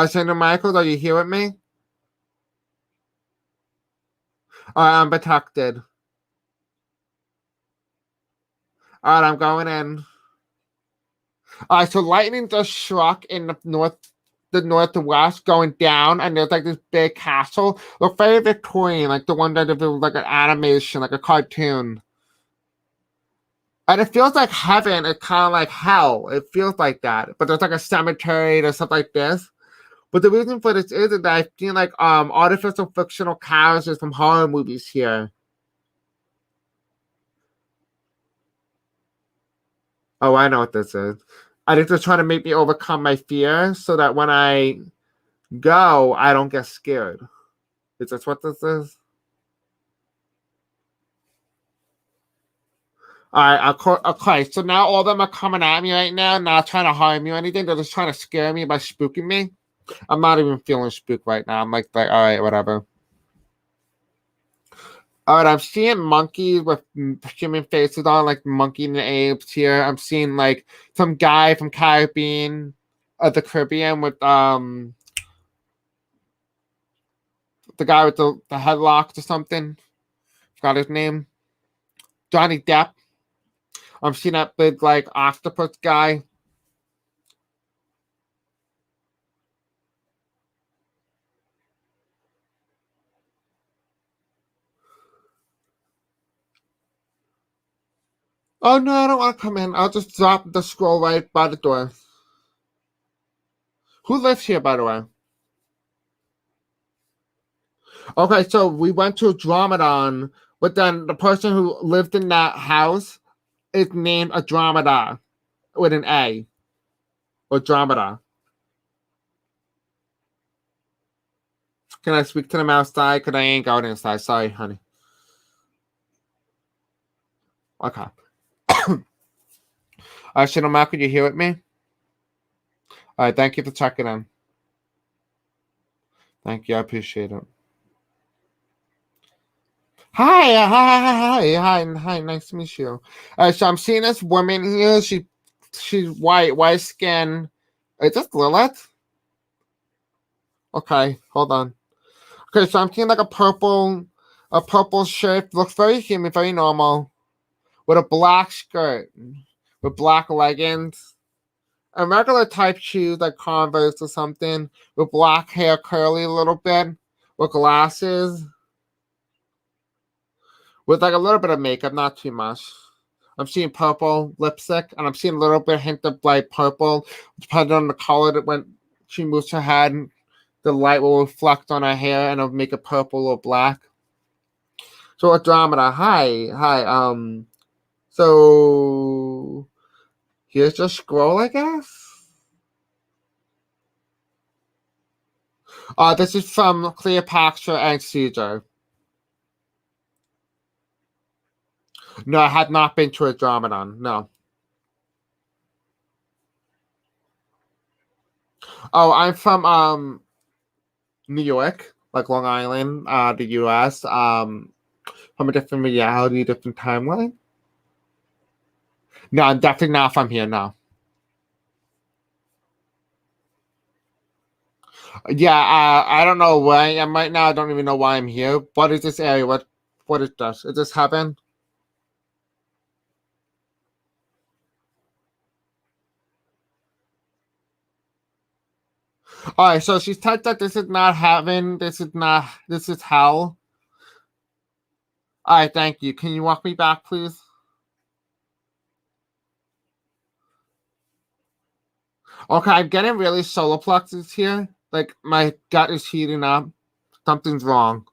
Senator Michaels, are you here with me? All right, I'm protected. All right, I'm going in. All right, so lightning just struck in the northwest, going down, and there's like this big castle. Look very Victorian, like the one that was like an animation, like a cartoon. And it feels like heaven. It's kind of like hell. It feels like that. But there's like a cemetery, there's stuff like this. But the reason for this is that I've seen like artificial fictional characters from horror movies here. Oh, I know what this is. I think they're trying to make me overcome my fear so that when I go, I don't get scared. Is this what this is? All right, okay. So now all of them are coming at me right now, not trying to harm me or anything. They're just trying to scare me by spooking me. I'm not even feeling spooked right now. I'm like, all right, whatever. All right, I'm seeing monkeys with human faces on, like Monkey and the Apes here. I'm seeing like some guy from Caribbean, the Caribbean with the guy with the headlocks or something. Forgot his name. Johnny Depp. I'm seeing that big like octopus guy. Oh no, I don't want to come in. I'll just drop the scroll right by the door. Who lives here, by the way? Okay, so we went to a Dromedon, but then the person who lived in that house is named Andromeda with an A. Or Andromeda. Can I speak to them outside? Because I ain't going inside. Sorry, honey. Okay. Shadow Mark, could you hear with me? All right, thank you for checking in. Thank you, I appreciate it. Hi, nice to meet you. So I'm seeing this woman here. She's white skin. Is this Lilith? Okay, hold on. Okay, so I'm seeing like a purple shirt. Looks very human, very normal. With a black skirt, with black leggings, and regular type shoes like Converse or something, with black hair, curly a little bit, with glasses, with like a little bit of makeup, not too much. I'm seeing purple lipstick, and I'm seeing a little bit hint of like purple, depending on the color that when she moves her head, the light will reflect on her hair and it'll make it purple or black. So Andromeda, hi. So here's your scroll, I guess. This is from Cleopatra and Caesar. No, I had not been to Andromeda. No. Oh, I'm from New York, like Long Island, the US. From a different reality, different timeline. No, I'm definitely not from here. No. Yeah, I don't know why I am right now. I don't even know why I'm here. What is this area? What is this? Is this heaven? All right, so she's typed that this is not heaven. This is hell. All right, thank you. Can you walk me back, please? Okay, I'm getting really solar plexus here. Like my gut is heating up. Something's wrong.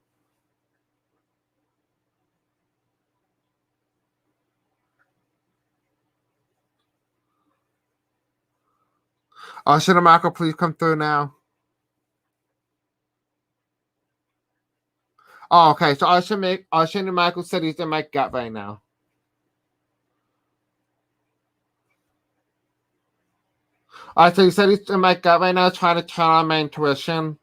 Shinamako, please come through now. Oh, okay. So Shinamako said he's in my gut right now. So he said he's in my gut right now, trying to turn on my intuition.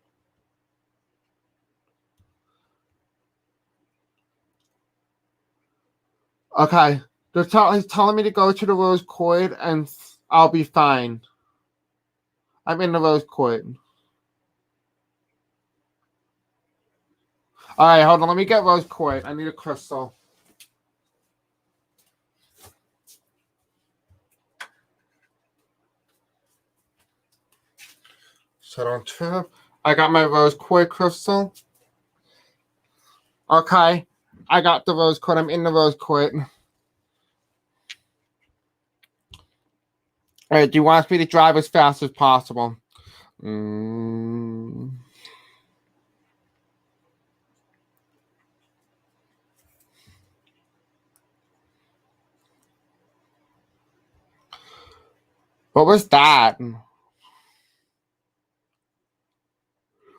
Okay. He's telling me to go to the Rose Court and I'll be fine. I'm in the Rose Court. All right, hold on. Let me get Rose Court. I need a crystal. Shut on trip. I got my Rose Court crystal. Okay. I got the Rose Court. I'm in the Rose Court. All right. Do you want me to drive as fast as possible? What was that?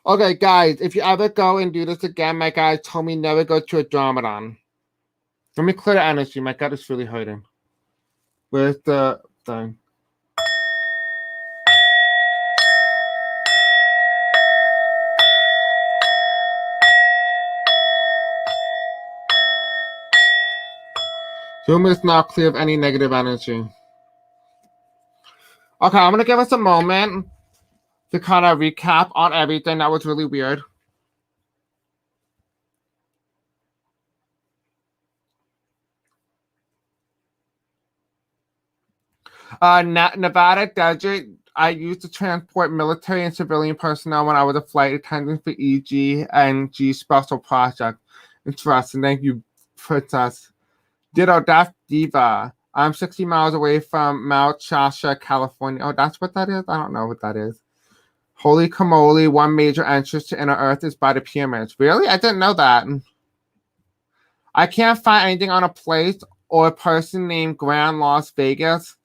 Okay, guys, if you ever go and do this again, my guys told me never go to a Andromedon. Let me clear the energy. My gut is really hurting. Where's the thing? Zoom is not clear of any negative energy. Okay, I'm going to give us a moment to kind of recap on everything. That was really weird. Nevada Desert, I used to transport military and civilian personnel when I was a flight attendant for EG and G Special Project. Interesting. Thank you, Princess. Ditto, that's Diva. I'm 60 miles away from Mount Shasta, California. Oh, that's what that is? I don't know what that is. Holy camole, one major entrance to inner Earth is by the pyramids. Really? I didn't know that. I can't find anything on a place or a person named Grand Las Vegas.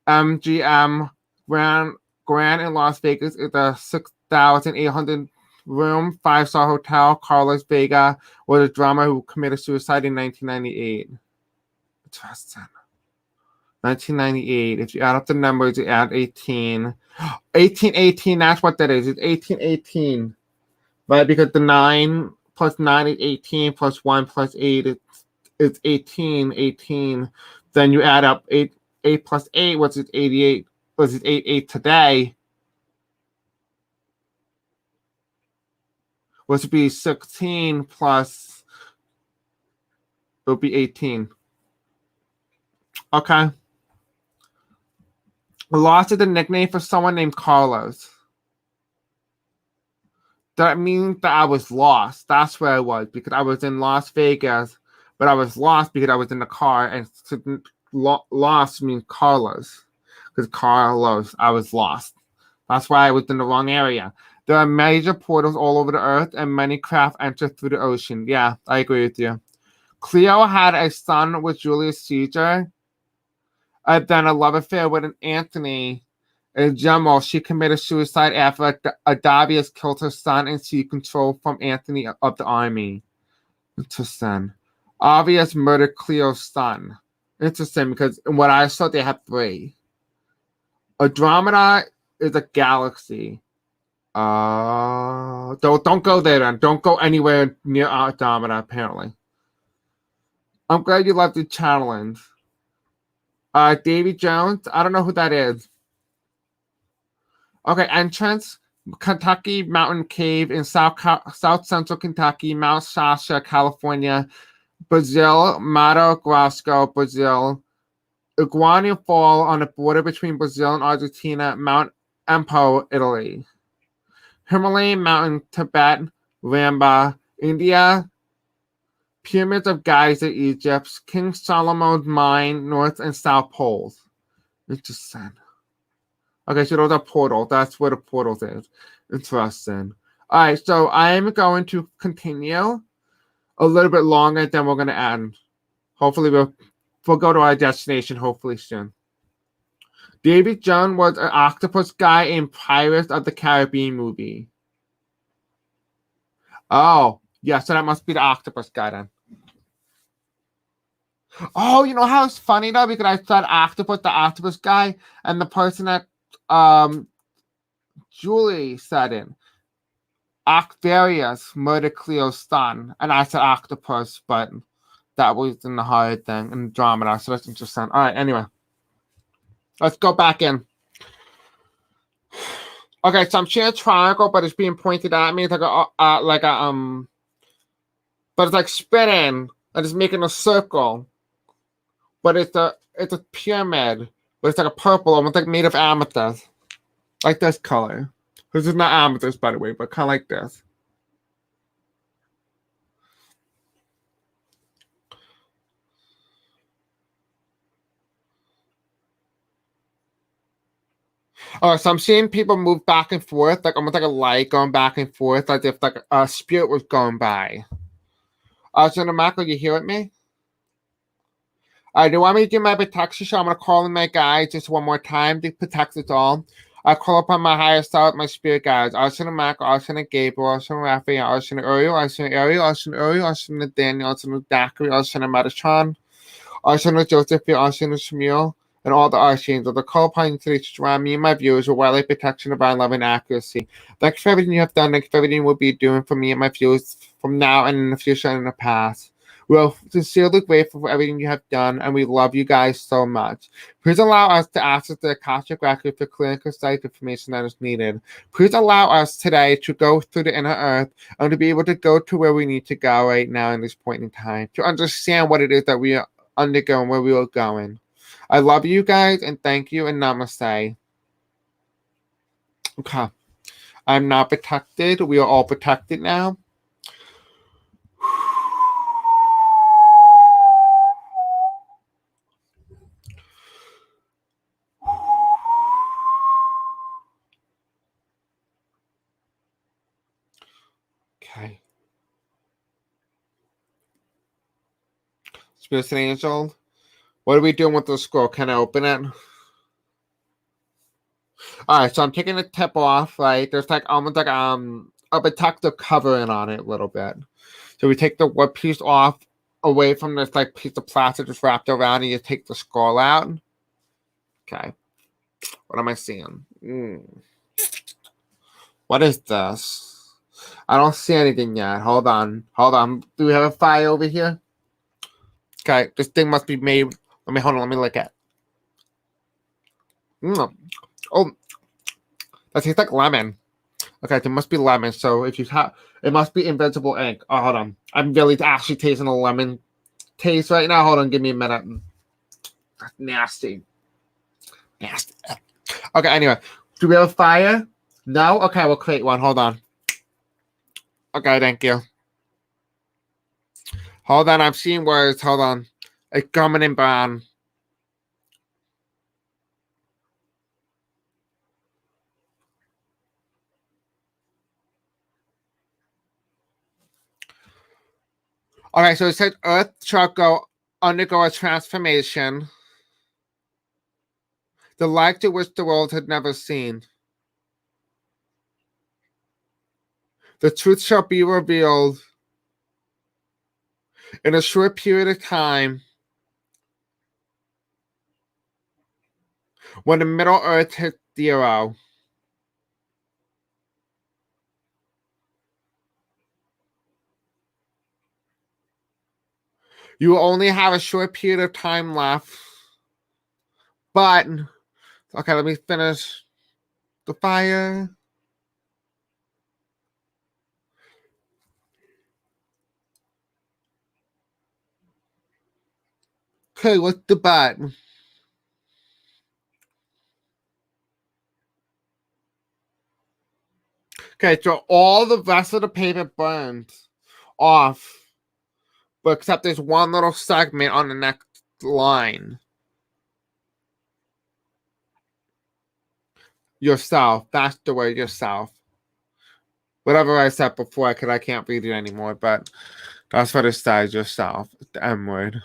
MGM Grand in Las Vegas is a 6,800 room 5-star hotel. Carlos Vega was a drummer who committed suicide in 1998. Interesting. 1998. If you add up the numbers, you add 18. 1818, that's what that is. It's 1818. Right? Because the 9 plus 9 is 18, plus 1 plus 8 is 18. Then you add up 8 plus 8, what's it? 88. Was it 8 today? Was it be 16 plus? It would be 18. Okay. Lost is the nickname for someone named Carlos. That means that I was lost. That's where I was, because I was in Las Vegas, but I was lost because I was in the car, and lost means Carlos. Because Carlos, I was lost. That's why I was in the wrong area. There are major portals all over the earth, and many craft enter through the ocean. Yeah, I agree with you. Cleo had a son with Julius Caesar, and then a love affair with an Antony. In general, she committed suicide after Adavius killed her son and seized control from Antony of the army. Interesting. Obvious murdered Cleo's son. Interesting, because in what I saw, they have 3. Andromeda is a galaxy. Don't go there then. Don't go anywhere near Andromeda, apparently. I'm glad you loved the challenge. Davy Jones, I don't know who that is. Okay, entrance, Kentucky Mountain Cave in South Central Kentucky, Mount Shasta, California, Brazil, Mato Grosso, Brazil, Iguana Fall on the border between Brazil and Argentina, Mount Empo, Italy, Himalayan Mountain, Tibet, Ramba, India, Pyramids of Giza, Egypt, King Solomon's Mine, North and South Poles. Interesting. Okay, so those are portals. That's where the portals is. Interesting. All right, so I'm going to continue a little bit longer than we're going to end. Hopefully, we'll go to our destination hopefully soon. David Jones was an octopus guy in Pirates of the Caribbean movie. Oh, yeah, so that must be the octopus guy then. Oh, you know how it's funny though? Because I said octopus, the octopus guy, and the person that Julie said it. Octarius murdered Cleo's son, and I said octopus, but that was in the hard thing, in Andromeda, so that's interesting. All right, anyway. Let's go back in. Okay, so I'm seeing a triangle, but it's being pointed at me. It's like but it's like spinning, and it's making a circle. But it's a pyramid, but it's like a purple, almost like made of amethyst. Like this color. This is not amethyst, by the way, but kind of like this. So I'm seeing people move back and forth, like almost like a light going back and forth, like if like a spirit was going by. So Marco, you hear me? Do you want me to do my protection show? I'm going to call in my guides just one more time to protect us all. I call upon my higher self, my spirit guides. Arson Marco, Arson Gabriel, Arson Raphael, Arson Uriel, Arson Ariel, Arson Uriel, Arson Daniel, Arson Zachary, Arson Metatron, Arson Joseph, Arson Shmuel, and all the archangels. The call upon you today to surround me and my viewers with wildlife protection, divine love, and accuracy. Thank you for everything you have done. Thank you for everything you will be doing for me and my viewers from now and in the future and in the past. We are sincerely grateful for everything you have done, and we love you guys so much. Please allow us to access the Akashic Record for clear and concise information that is needed. Please allow us today to go through the inner earth and to be able to go to where we need to go right now in this point in time, to understand what it is that we are undergoing, where we are going. I love you guys, and thank you, and namaste. Okay. I'm now protected. We are all protected now. Okay. Spirits and angels. What are we doing with the scroll? Can I open it? Alright, so I'm taking the tip off, right? There's like almost like a protective covering on it a little bit. So we take the wood piece off away from this like piece of plastic just wrapped around, and you take the scroll out. Okay. What am I seeing? What is this? I don't see anything yet. Hold on. Do we have a fire over here? Okay, this thing must be made. Hold on, let me look at it. Oh, that tastes like lemon. Okay, there must be lemon. So if you have, it must be invisible ink. Oh, hold on. I'm really actually tasting a lemon taste right now. Hold on, give me a minute. That's nasty. Nasty. Okay, anyway. Do we have a fire? No? Okay, we'll create one. Hold on. Okay, thank you. Hold on, I'm seeing words. Hold on. It's coming in brown. Okay, so it said Earth shall undergo a transformation, the like to which the world had never seen. The truth shall be revealed in a short period of time when the Middle Earth hits zero. You will only have a short period of time left. But, okay, let me finish the fire. Okay, what's the but? Okay, so all the rest of the paper burns off, but except there's one little segment on the next line. Yourself. That's the word, yourself. Whatever I said before, because I can't read it anymore, but that's what it says, yourself. The M word.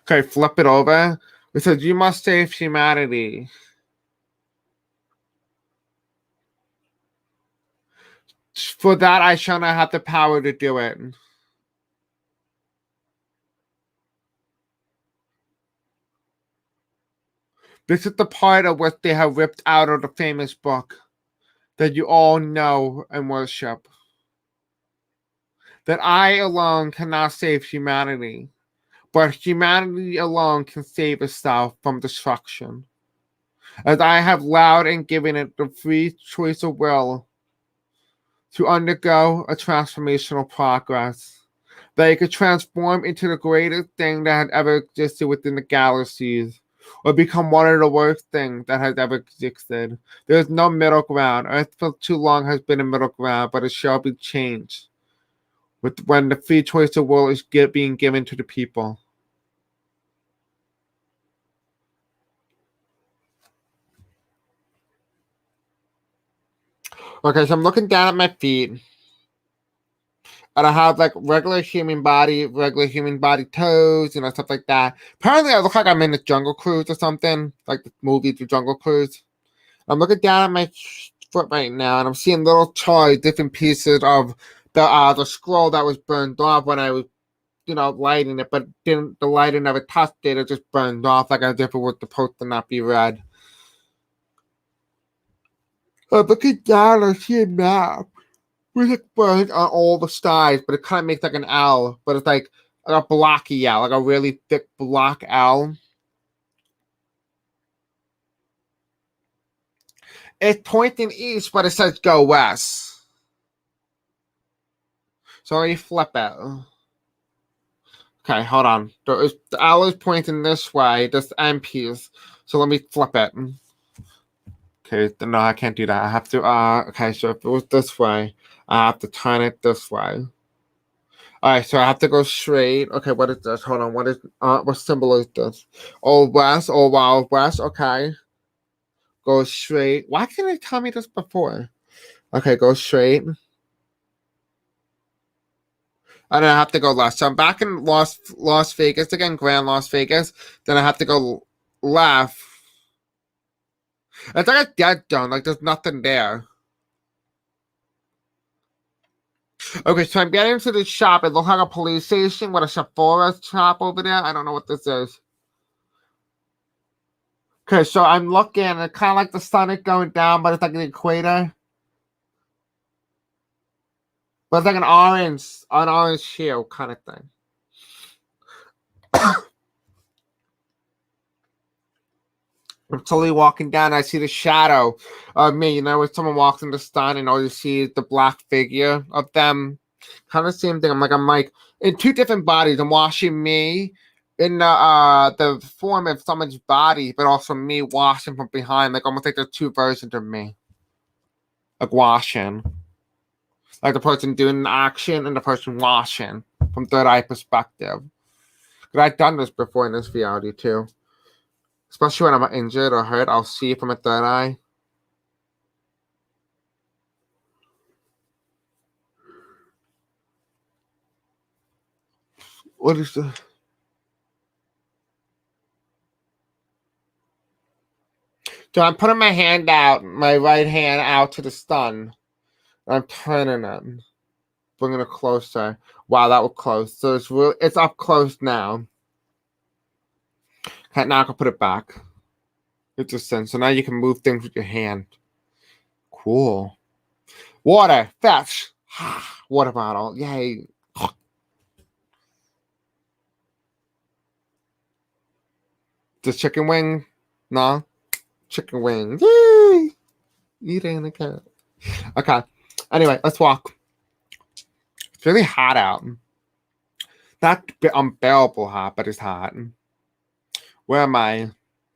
Okay, flip it over. It says, you must save humanity. For that, I shall not have the power to do it. This is the part of what they have ripped out of the famous book that you all know and worship. That I alone cannot save humanity, but humanity alone can save itself from destruction. As I have allowed and given it the free choice of will to undergo a transformational progress, that it could transform into the greatest thing that had ever existed within the galaxies, or become one of the worst things that has ever existed. There is no middle ground. Earth for too long has been a middle ground, but it shall be changed when the free choice of will is being given to the people. Okay, so I'm looking down at my feet, and I have like regular human body toes, stuff like that. Apparently, I look like I'm in the Jungle Cruise or something, like the movie The Jungle Cruise. I'm looking down at my foot right now, and I'm seeing little toys, different pieces of the scroll that was burned off when I was, lighting it, but the lighter never touched it. It just burned off like as if it was supposed to not be read. I'm looking down, I see a map. We like burned on all the sides, but it kind of makes like an L, but it's like a blocky L, like a really thick block L. It's pointing east, but it says go west. So let me flip it. Okay, hold on. The L is pointing this way, this M piece. So let me flip it. Okay, no, I can't do that. I have to, okay, so if it was this way, I have to turn it this way. Alright, so I have to go straight. Okay, what is this? Hold on, what symbol is this? Old West, Old Wild West, okay. Go straight. Why can't they tell me this before? Okay, go straight. And then I have to go left. So I'm back in Las Vegas again, Grand Las Vegas. Then I have to go left. It's like a dead zone, like there's nothing there. Okay, so I'm getting to the shop. It looks like a police station with a Sephora shop over there. I don't know what this is. Okay, so I'm looking, and it's kind of like the sun is going down, but it's like an equator. But it's like an orange hue kind of thing. I'm slowly walking down. I see the shadow of me. When someone walks in the sun, and all you see is the black figure of them. Kind of same thing. I'm like in two different bodies. I'm watching me in the form of someone's body, but also me watching from behind, like almost like there's two versions of me, like watching, like the person doing the action and the person watching from third eye perspective. But I've done this before in this reality too. Especially when I'm injured or hurt, I'll see it from a third eye. What is the? So I'm putting my hand out, my right hand out to the sun. I'm turning it, bringing it closer. Wow, that was close. So it's up close now. Okay, now I can put it back. It's a sense. So now you can move things with your hand. Cool. Water, fetch. Water bottle. Yay. The chicken wing? No. Chicken wing. Yay. Eating the cat. Okay. Anyway, let's walk. It's really hot out. Not unbearable hot, but it's hot. Where am I?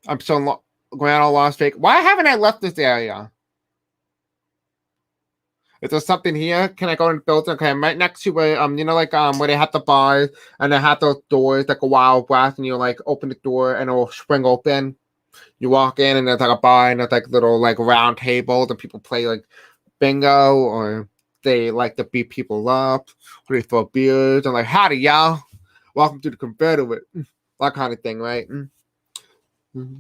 I'm still going on Las Vegas. Why haven't I left this area? Is there something here? Can I go in the building? Okay, I'm right next to where you know, like where they have the bars and they have those doors like a Wild West, and you like open the door and it'll spring open. You walk in and there's like a bar and there's like little like round tables and people play like bingo or they like to beat people up or they throw beers and like howdy y'all, welcome to the convertible, that kind of thing, right? Mm-hmm.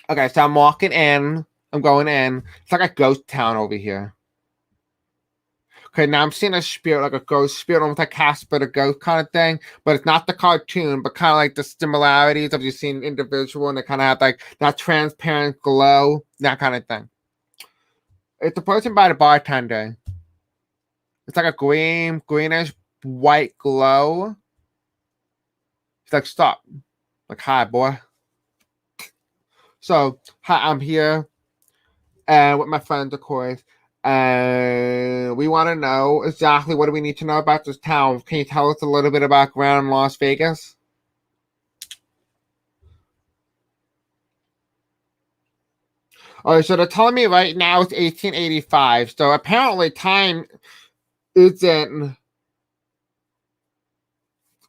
Okay, so I'm walking in. I'm going in. It's like a ghost town over here. Okay, now I'm seeing a spirit, like a ghost spirit, almost like Casper the Ghost kind of thing. But it's not the cartoon, but kind of like the similarities of you seeing individual, and they kind of have like that transparent glow, that kind of thing. It's a person by the bartender. It's like a greenish white glow. He's like, stop. Like, hi, boy. So, hi, I'm here. And with my friends, of course, and we want to know exactly what do we need to know about this town. Can you tell us a little bit about around Las Vegas? All right, so they're telling me right now it's 1885. So apparently time isn't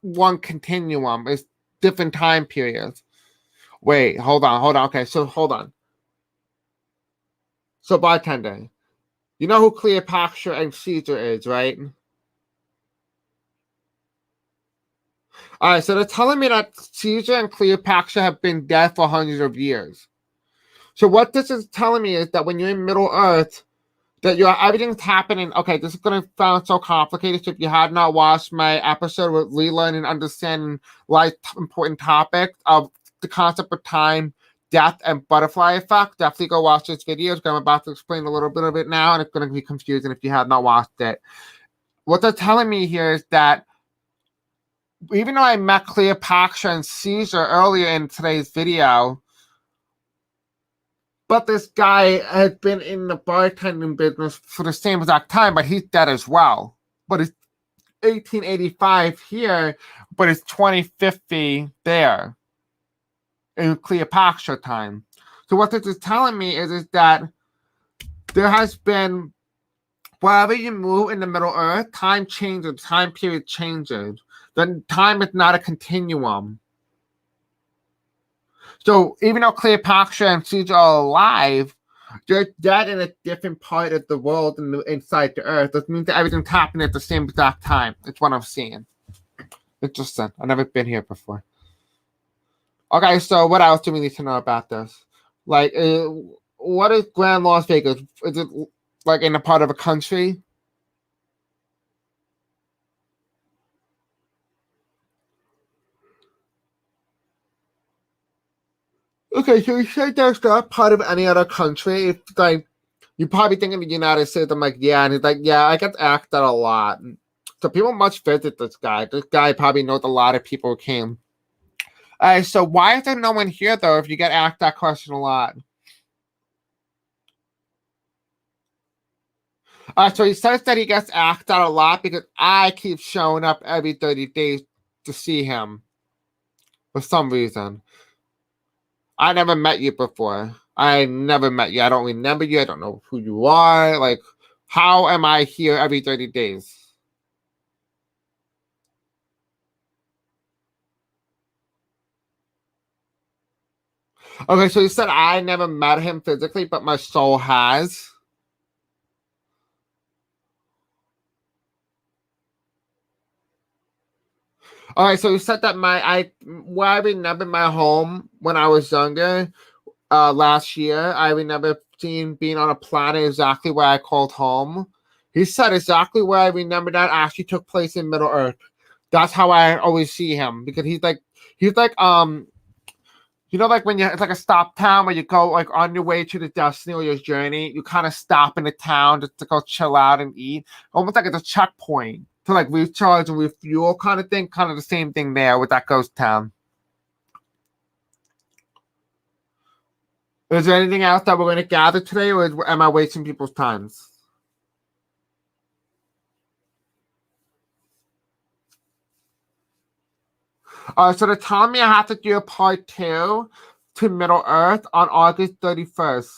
one continuum. It's different time periods. Wait, hold on. Okay, so hold on. So bartender, you know who Cleopatra and Caesar is, right? All right, so they're telling me that Caesar and Cleopatra have been dead for hundreds of years. So what this is telling me is that when you're in Middle Earth, that everything's happening. Okay, this is going to sound so complicated. So if you have not watched my episode with relearning and understanding life important topics of the concept of time, death, and butterfly effect, definitely go watch this video because I'm about to explain a little bit of it now, and it's going to be confusing if you have not watched it. What they're telling me here is that even though I met Cleopatra and Caesar earlier in today's video, but this guy had been in the bartending business for the same exact time, but he's dead as well. But it's 1885 here, but it's 2050 there in Cleopatra time. So what this is telling me is that there has been, wherever you move in the Middle Earth, time changes, time period changes. Then time is not a continuum. So even though Cleopatra and Caesar are alive, they're dead in a different part of the world inside the Earth. That means that everything's happening at the same exact time. It's what I'm seeing. Interesting. I've never been here before. Okay, so what else do we need to know about this? Like, what is Grand Las Vegas? Is it like in a part of a country? Okay, so you said there's not part of any other country. It's like, you're probably thinking the United States. I'm like, yeah. And he's like, yeah, I get asked that a lot. So people must visit this guy. This guy probably knows a lot of people who came. So why is there no one here, though, if you get asked that question a lot? So he says that he gets asked that a lot because I keep showing up every 30 days to see him for some reason. I never met you before. I never met you. I don't remember you. I don't know who you are. Like, how am I here every 30 days? Okay, so you said I never met him physically, but my soul has. All right, so you said that where I remember my home when I was younger, last year, I remember being on a planet exactly where I called home. He said exactly where I remember that actually took place in Middle Earth. That's how I always see him because he's like like when it's like a stop town where you go like on your way to the destiny or your journey, you kind of stop in the town just to go chill out and eat, almost like it's a checkpoint to like recharge and refuel kind of thing. Kind of the same thing there with that ghost town. Is there anything else that we're going to gather today, or am I wasting people's times? So they're telling me I have to do a part 2 to Middle Earth on August 31st.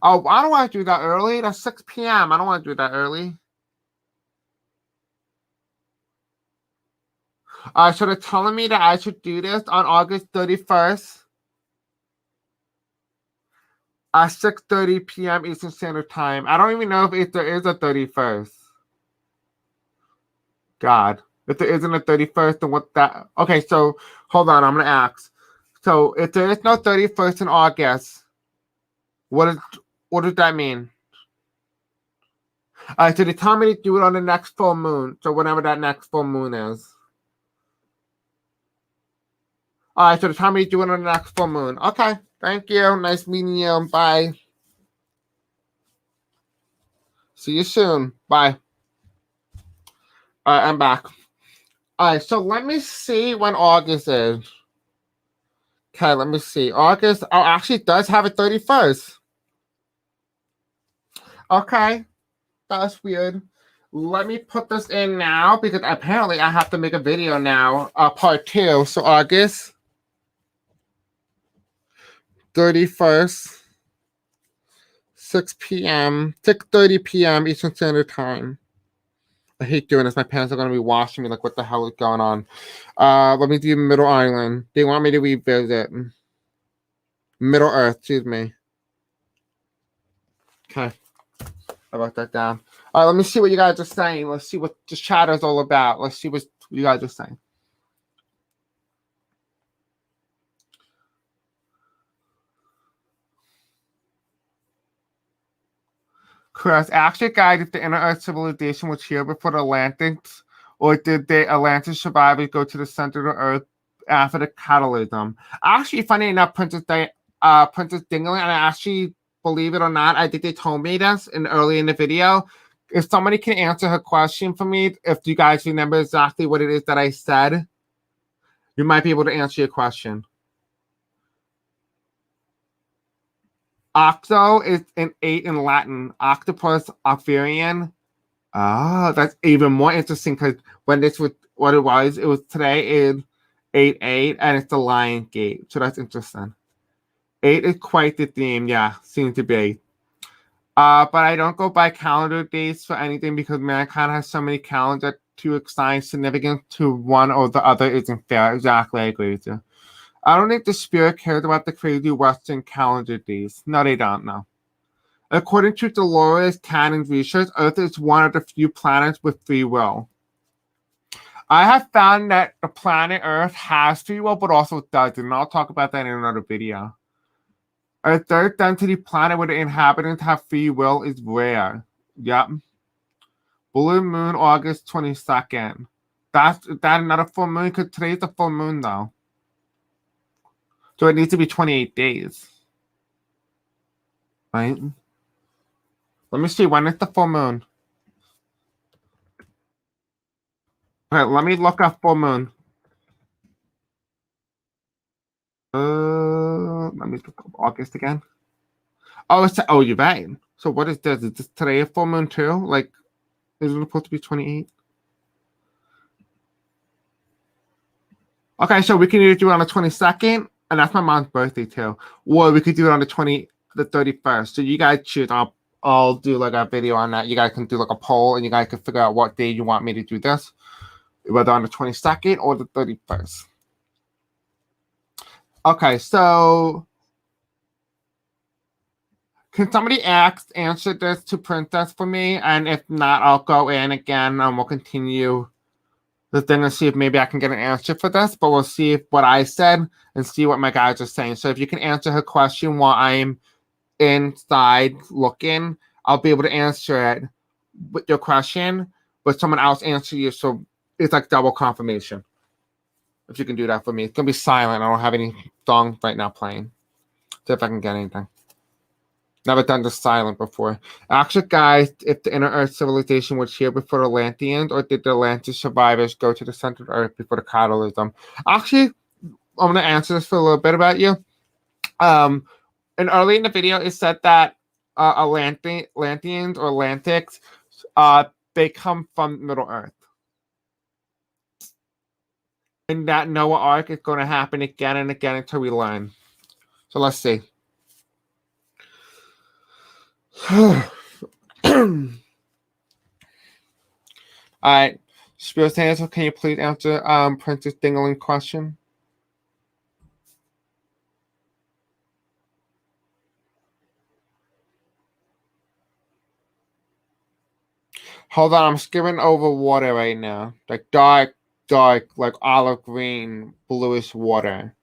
Oh, I don't want to do that early. That's 6 p.m. I don't want to do that early. So they're telling me that I should do this on August 31st at 6:30 p.m. Eastern Standard Time. I don't even know if there is a 31st. God. If there isn't a 31st, then what that... Okay, so hold on. I'm going to ask. So if there is no 31st in August, what does that mean? So they tell me to do it on the next full moon. So whenever that next full moon is. So they tell me to do it on the next full moon. Okay. Thank you. Nice meeting you. Bye. See you soon. Bye. I'm back. All right, so let me see when August is. Okay, let me see. August, actually it does have a 31st. Okay, that's weird. Let me put this in now because apparently I have to make a video now, part 2. So August 31st, 6 p.m., 6:30 p.m. Eastern Standard Time. I hate doing this. My parents are going to be watching me like, what the hell is going on? Let me do Middle Island. They want me to revisit. Middle Earth, excuse me. Okay. I wrote that down. All right, let me see what you guys are saying. Let's see what this chat is all about. Let's see what you guys are saying. Chris, actually, guys, if the inner Earth civilization was here before the Atlantics, or did the Atlantis survivors go to the center of the Earth after the catalysm? Actually, funny enough, Princess Dingling, and I actually, believe it or not, I think they told me this early in the video. If somebody can answer her question for me, if you guys remember exactly what it is that I said, you might be able to answer your question. Octo is an 8 in Latin. Octopus, Octarian. Ah, that's even more interesting because when this was what it was today is 8-8 and it's the Lion Gate. So that's interesting. 8 is quite the theme, yeah, seems to be. But I don't go by calendar dates for anything because mankind has so many calendars to assign significance to one or the other isn't fair. Exactly, I agree with you. I don't think the spirit cares about the crazy Western calendar days. No, they don't, no. According to Dolores Cannon's research, Earth is one of the few planets with free will. I have found that the planet Earth has free will, but also doesn't. And I'll talk about that in another video. A third density planet where the inhabitants have free will is rare. Yep. Blue moon, August 22nd. That's that another full moon? Because today's the full moon, though. So it needs to be 28 days. Right? Let me see. When is the full moon? Okay, let me look up full moon. Let me look up August again. Oh, you're right. So what is this? Is this today a full moon too? Like, isn't it supposed to be 28? Okay, so we can either do it on the 22nd, and that's my mom's birthday too, or we could do it on the 31st. So you guys choose. I'll do like a video on that. You guys can do like a poll, and you guys can figure out what day you want me to do this, whether on the 22nd or the 31st. Okay, so Can somebody answer this to Princess for me? And if not, I'll go in again and we'll continue the thing and see if maybe I can get an answer for this. But we'll see if what I said and see what my guys are saying. So if you can answer her question while I'm inside looking, I'll be able to answer it with your question, but someone else answer you. So it's like double confirmation. If you can do that for me. It's going to be silent. I don't have any song right now playing. See if I can get anything. Never done this silent before. Actually, guys, if the inner Earth civilization was here before the Atlanteans, or did the Atlantis survivors go to the center of Earth before the catalysm? Actually, I'm going to answer this for a little bit about you. And early in the video, it said that Atlanteans or Atlantics, they come from Middle Earth. And that Noah Ark is going to happen again and again until we learn. So let's see. All right, Spirit Santa, can you please answer Princess Dingling's question? Hold on, I'm skimming over water right now, like dark, like olive green, bluish water.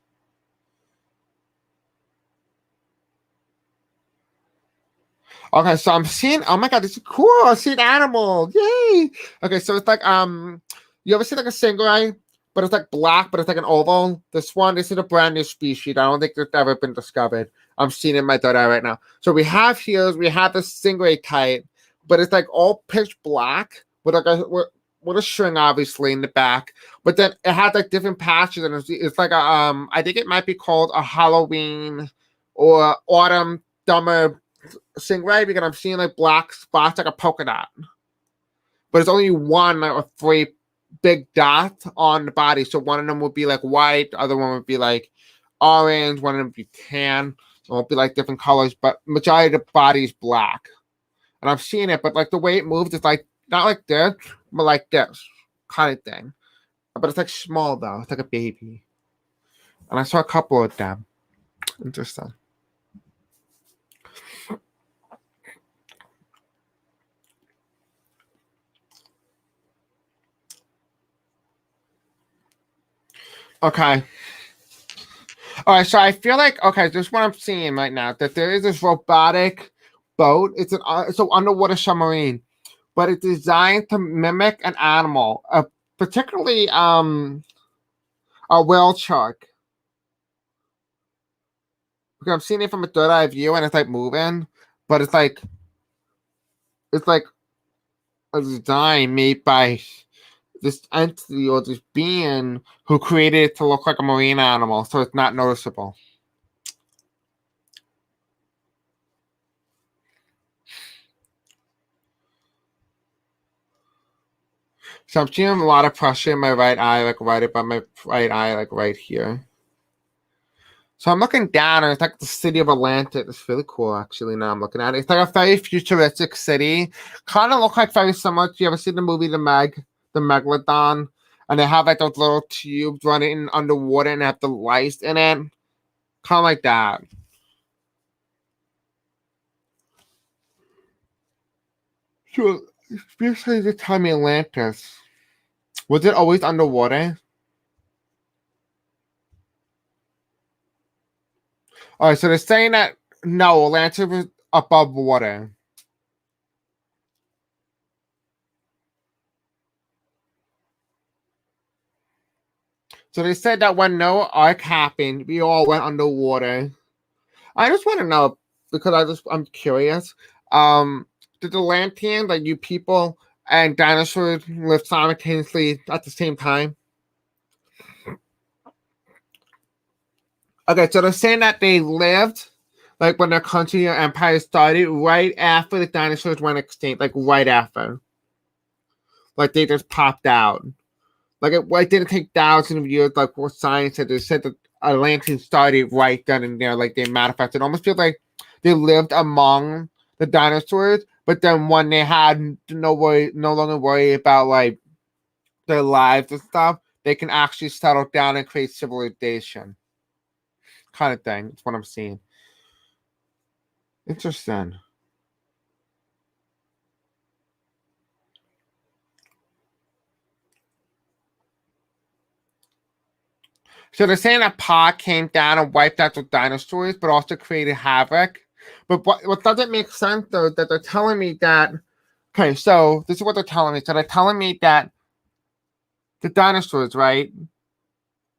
Okay, so I'm seeing, oh my god, this is cool. I see an animal. Yay. Okay, so it's like you ever see like a stingray, but it's like black, but it's like an oval. This is a brand new species. I don't think it's ever been discovered. I'm seeing it in my third eye right now. So we have here, we have the stingray type, but it's like all pitch black with like with a string obviously in the back. But then it has like different patches, and it's like a I think it might be called a Halloween or autumn summer stingray, because I'm seeing like black spots like a polka dot, but it's only one or three big dots on the body. So one of them would be like white, the other one would be like orange, one of them would be tan. It won't be like different colors, but majority of the body is black. And I'm seeing it, but like the way it moves is like not like this, but like this kind of thing. But it's like small though. It's like a baby. And I saw a couple of them. Interesting. Okay. All right, so I feel like, okay, this is what I'm seeing right now, that there is this robotic boat. It's an underwater submarine, but it's designed to mimic an animal, particularly a whale shark. Because I'm seeing it from a third eye view, and it's like moving, but it's like a design made by this entity or this being who created it to look like a marine animal, so it's not noticeable. So I'm seeing a lot of pressure in my right eye, like right above my right eye, like right here. So I'm looking down, and it's like the city of Atlantis. It's really cool, actually, now I'm looking at it. It's like a very futuristic city. Kind of look like very similar to, you ever see the movie The Megalodon? And they have like those little tubes running underwater and have the lights in it. Kind of like that. So, especially the time Atlantis. Was it always underwater? All right, so they're saying that no, Atlantis was above water. So they said that when Noah Ark happened, we all went underwater. I just want to know, because I'm curious. Did the Atlanteans, like you people, and dinosaurs live simultaneously at the same time? Okay, so they're saying that they lived, like when their country or empire started, right after the dinosaurs went extinct, like right after. Like they just popped out. Like it didn't take thousands of years, like what science said. They said that Atlanteans started right then and there, like they manifested. It almost feels like they lived among the dinosaurs, but then when they had no longer worry about like their lives and stuff, they can actually settle down and create civilization. Kind of thing. That's what I'm seeing. Interesting. So they're saying that Pa came down and wiped out the dinosaurs, but also created havoc. But what doesn't make sense though, that they're telling me that, okay, so this is what they're telling me. So they're telling me that the dinosaurs, right,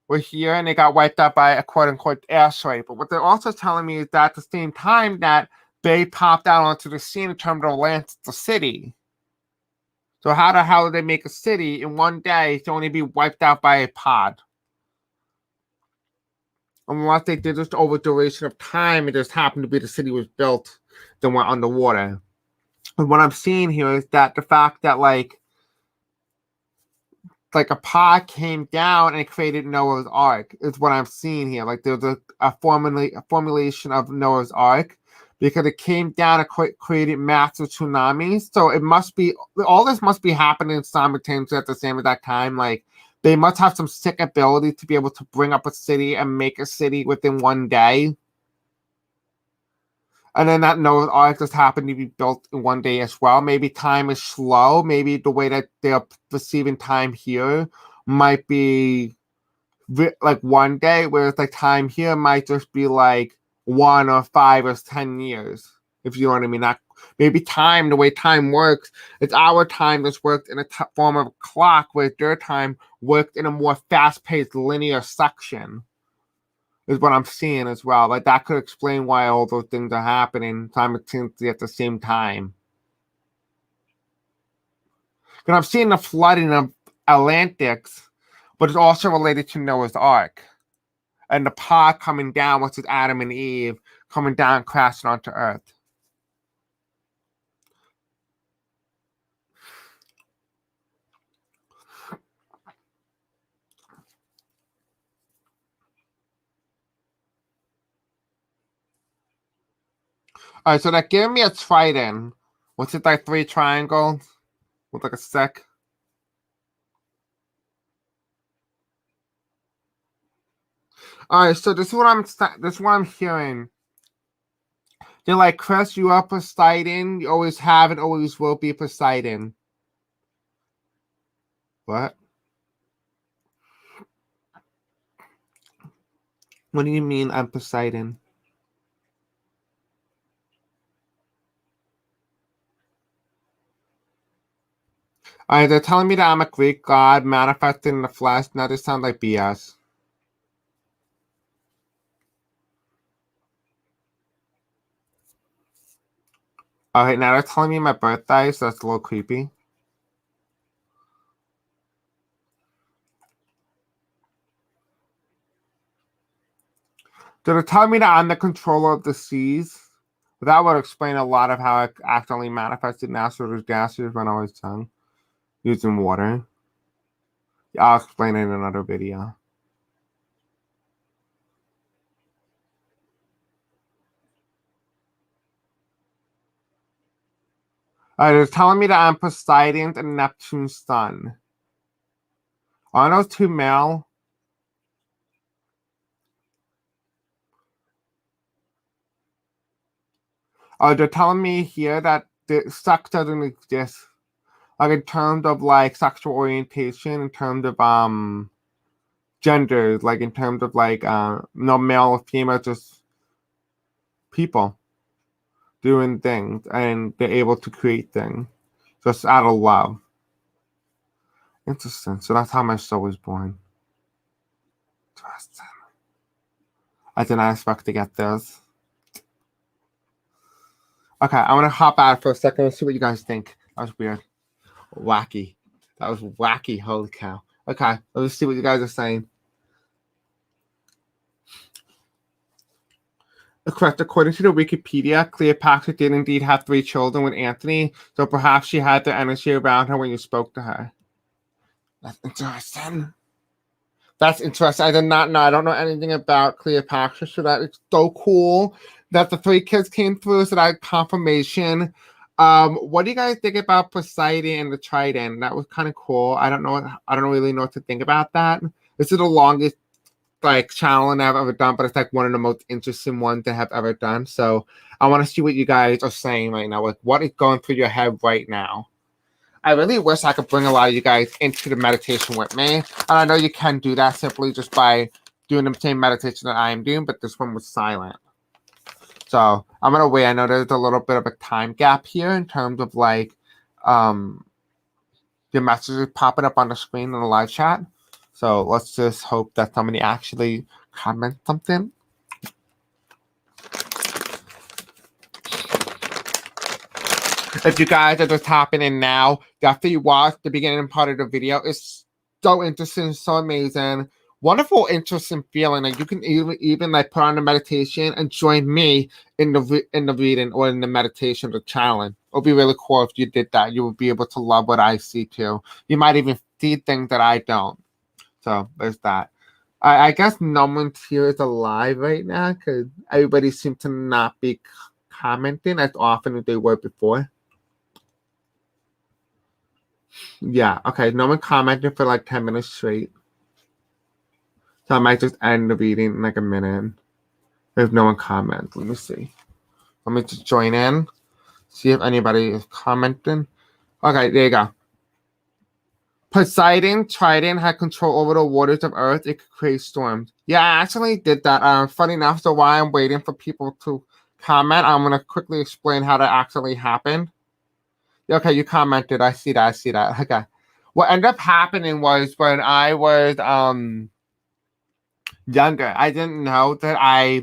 were here and they got wiped out by a quote unquote asteroid. But what they're also telling me is that at the same time that they popped out onto the scene in terms of land, the city. So how the hell did they make a city in one day to only be wiped out by a pod? Unless they did this over duration of time, it just happened to be the city was built, then went underwater. And what I'm seeing here is that the fact that like a pod came down and created Noah's Ark is what I'm seeing here. Like there's a formulation of Noah's Ark because it came down and created massive tsunamis. So it must be, all this must be happening simultaneously at the same exact time. Like they must have some sick ability to be able to bring up a city and make a city within one day. And then that Noah's Ark just happened to be built in one day as well. Maybe time is slow. Maybe the way that they're perceiving time here might be like one day, whereas like time here might just be like 1 or 5 or 10 years, if you know what I mean. Not, maybe time, the way time works, it's our time that's worked in a form of a clock, where their time worked in a more fast-paced linear section. Is what I'm seeing as well. Like that could explain why all those things are happening simultaneously at the same time. And I'm seeing the flooding of Atlantics, but it's also related to Noah's Ark. And the pod coming down, which is Adam and Eve, coming down, crashing onto Earth. All right, so that gave me a trident. What's it, like 3 triangles with like a stick? All right, so this is what I'm hearing. They're like, Chris, you are Poseidon. You always have and always will be Poseidon. What? What do you mean I'm Poseidon? Alright, they're telling me that I'm a Greek god manifested in the flesh. Now this sounds like BS. Alright, now they're telling me my birthday, so that's a little creepy. They're telling me that I'm the controller of the seas. That would explain a lot of how I accidentally manifested natural gases when I was young, using water. I'll explain it in another video. They're telling me that I'm Poseidon and Neptune's son. Are those 2 male? They're telling me here that the sex doesn't exist. Like in terms of like sexual orientation, in terms of genders, like in terms of like no male or female, just people doing things, and they're able to create things just out of love. Interesting. So that's how my soul was born. Interesting. I did not expect to get this. Okay, I want to hop out for a second and see what you guys think. That was weird. Wacky. That was wacky. Holy cow. Okay, let's see what you guys are saying. Correct. According to the Wikipedia, Cleopatra did indeed have 3 children with Antony, so perhaps she had the energy around her when you spoke to her. That's interesting. That's interesting. I did not know. I don't know anything about Cleopatra, so that is so cool that the 3 kids came through, so that confirmation. What do you guys think about Poseidon and the Trident? That was kind of cool. I don't know. I don't really know what to think about that. This is the longest like challenge I've ever done, but it's like one of the most interesting ones that I've ever done. So I want to see what you guys are saying right now. Like, what is going through your head right now? I really wish I could bring a lot of you guys into the meditation with me. And I know you can do that simply just by doing the same meditation that I am doing, but this one was silent. So I'm gonna wait. I know there's a little bit of a time gap here in terms of like the messages popping up on the screen in the live chat. So let's just hope that somebody actually comments something. If you guys are just hopping in now, after you watch the beginning part of the video, it's so interesting, so amazing. Wonderful, interesting feeling. Like you can even like put on the meditation and join me in the reading or in the meditation, the challenge. It'll be really cool if you did that. You will be able to love what I see too. You might even see things that I don't. So there's that. I guess no one here is alive right now because everybody seems to not be commenting as often as they were before. Yeah, okay. No one commented for like 10 minutes straight. So I might just end the reading in like a minute. If no one comments, let me see. Let me just join in. See if anybody is commenting. Okay, there you go. Poseidon, Trident had control over the waters of Earth. It could create storms. Yeah, I actually did that. Funny enough, so while I'm waiting for people to comment, I'm going to quickly explain how that actually happened. Okay, you commented. I see that. Okay. What ended up happening was when I was younger, I didn't know that I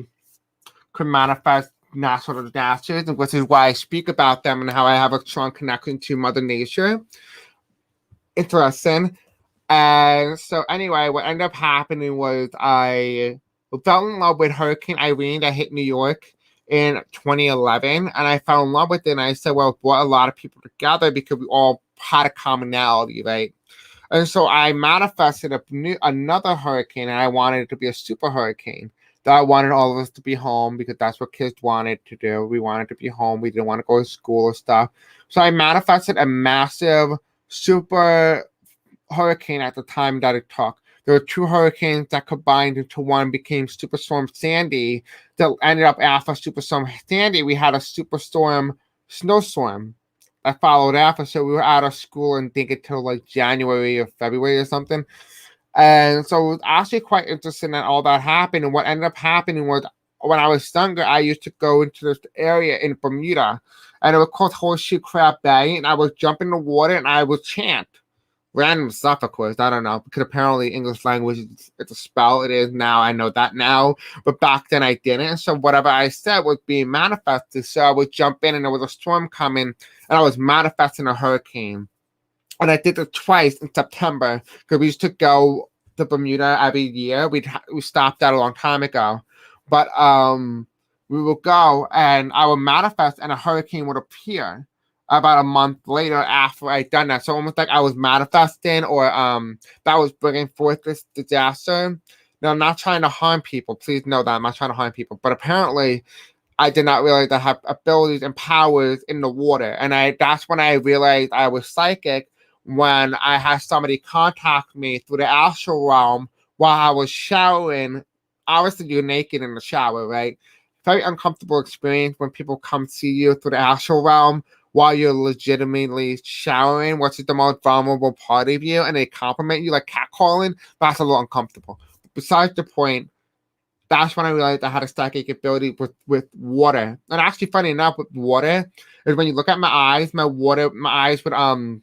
could manifest natural disasters, which is why I speak about them and how I have a strong connection to Mother Nature. Interesting. And so anyway, what ended up happening was I fell in love with Hurricane Irene that hit New York in 2011, and I fell in love with it. And I said, well, it brought a lot of people together because we all had a commonality, right? And so I manifested another hurricane, and I wanted it to be a super hurricane. That I wanted all of us to be home because that's what kids wanted to do. We wanted to be home. We didn't want to go to school or stuff. So I manifested a massive super hurricane at the time that it took. There were two hurricanes that combined into one, became Superstorm Sandy. That ended up after Superstorm Sandy, we had a Superstorm Snowstorm that followed after. So we were out of school and think until like January or February or something. And so it was actually quite interesting that all that happened. And what ended up happening was when I was younger, I used to go into this area in Bermuda, and it was called Horseshoe Crab Bay, and I would jump in the water and I would chant random stuff, of course. I don't know, because apparently English language, it's a spell. It is now. I know that now. But back then I didn't. So whatever I said was being manifested. So I would jump in and there was a storm coming and I was manifesting a hurricane. And I did it twice in September because we used to go to Bermuda every year. We stopped that a long time ago. But we would go and I would manifest and a hurricane would appear about a month later after I'd done that. So almost like I was manifesting or that was bringing forth this disaster. Now, I'm not trying to harm people. Please know that I'm not trying to harm people. But apparently, I did not realize I have abilities and powers in the water. And that's when I realized I was psychic, when I had somebody contact me through the astral realm while I was showering. Obviously, you're naked in the shower, right? Very uncomfortable experience when people come see you through the astral realm while you're legitimately showering, which is the most vulnerable part of you, and they compliment you like catcalling. That's a little uncomfortable. But besides the point, that's when I realized I had a psychic ability with water. And actually, funny enough, with water is when you look at my eyes would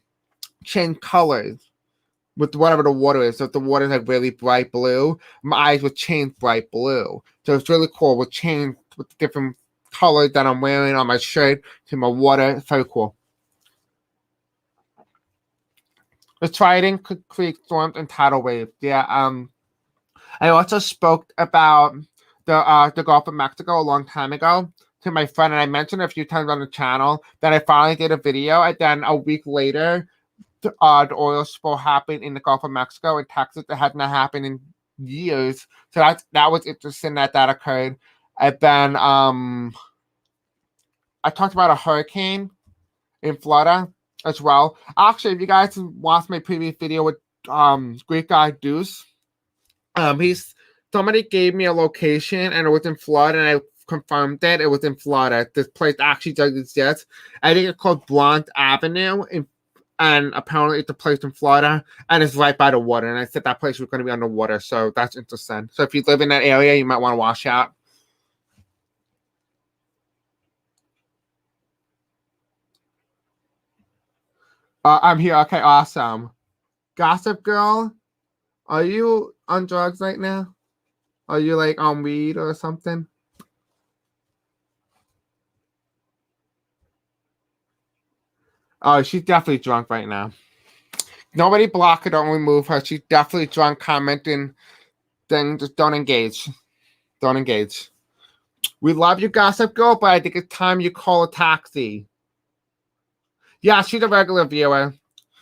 change colors with whatever the water is. So if the water is like really bright blue, my eyes would change bright blue. So it's really cool. It would change with different colors that I'm wearing on my shirt to my water. It's very cool. The Trident could create storms and tidal waves. Yeah. I also spoke about the Gulf of Mexico a long time ago to my friend, and I mentioned a few times on the channel that I finally did a video, and then a week later, the oil spill happened in the Gulf of Mexico in Texas. It had not happened in years, so that was interesting that occurred. And then I talked about a hurricane in Florida as well. Actually, if you guys watched my previous video with Greek guy Zeus, he's somebody gave me a location and it was in Florida, and I confirmed it. It was in Florida. This place actually does exist. I think it's called Blount Avenue, and apparently it's a place in Florida, and it's right by the water. And I said that place was going to be underwater, so that's interesting. So if you live in that area, you might want to watch out. I'm here. Okay, awesome. Gossip Girl, are you on drugs right now? Are you like on weed or something? Oh, she's definitely drunk right now. Nobody block her, don't remove her. She's definitely drunk, commenting. Then just don't engage. Don't engage. We love you, Gossip Girl, but I think it's time you call a taxi. Yeah, she's a regular viewer.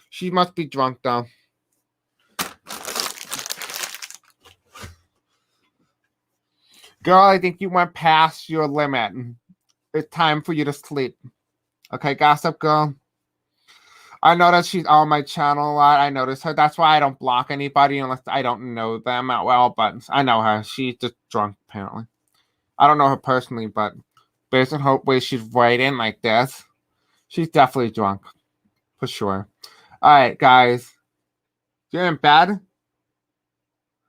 She must be drunk, though. Girl, I think you went past your limit. It's time for you to sleep. Okay, Gossip Girl? I notice she's on my channel a lot. I notice her. That's why I don't block anybody unless I don't know them that well, but I know her. She's just drunk, apparently. I don't know her personally, but based on her way she's writing like this, she's definitely drunk. For sure. All right, guys. You're in bed?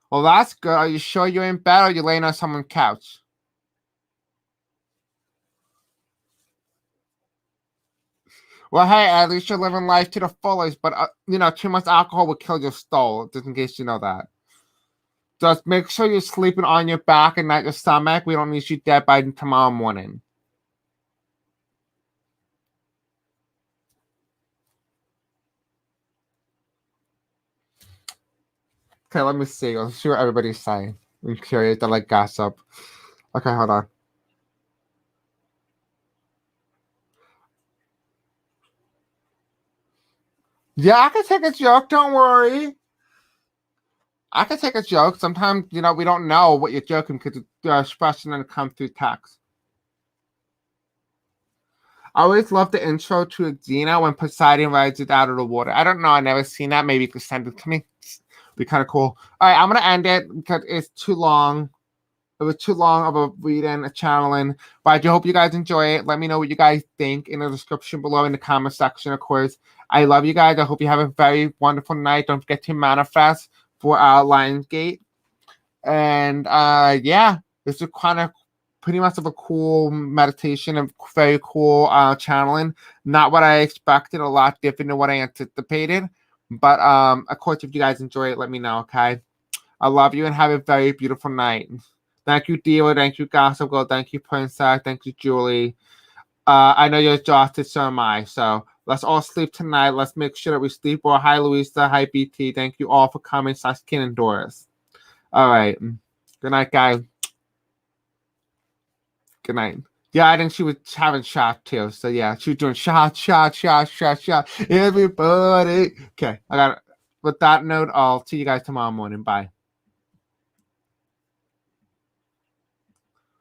Well, that's good. Are you sure you're in bed, or are you laying on someone's couch? Well, hey, at least you're living life to the fullest, but, too much alcohol will kill your soul, just in case you know that. Just make sure you're sleeping on your back and not your stomach. We don't need you dead by tomorrow morning. Okay, let me see. Let's see what everybody's saying. I'm curious. I like gossip. Okay, hold on. Yeah, I can take a joke. Don't worry. I can take a joke. Sometimes, we don't know what you're joking because it's expression and it comes through text. I always love the intro to Xena when Poseidon rides it out of the water. I don't know. I never seen that. Maybe you could send it to me. It'd be kind of cool. All right, I'm going to end it because it's too long. It was too long of a reading, a channeling. But I do hope you guys enjoy it. Let me know what you guys think in the description below in the comment section, of course. I love you guys. I hope you have a very wonderful night. Don't forget to manifest for our Lionsgate. And yeah, this is kind of pretty much of a cool meditation and very cool channeling. Not what I expected, a lot different than what I anticipated. But of course, if you guys enjoy it, let me know, okay? I love you and have a very beautiful night. Thank you, Dio. Thank you, Gossip Girl. Thank you, Princess. Thank you, Julie. I know you're exhausted, so am I. So let's all sleep tonight. Let's make sure that we sleep well. Hi, Louisa. Hi, BT. Thank you all for coming. Saskin and Doris. All right. Good night, guys. Good night. Yeah, I think she was having shot too. So yeah, she was doing shot. Everybody. Okay, I got it. With that note, I'll see you guys tomorrow morning. Bye.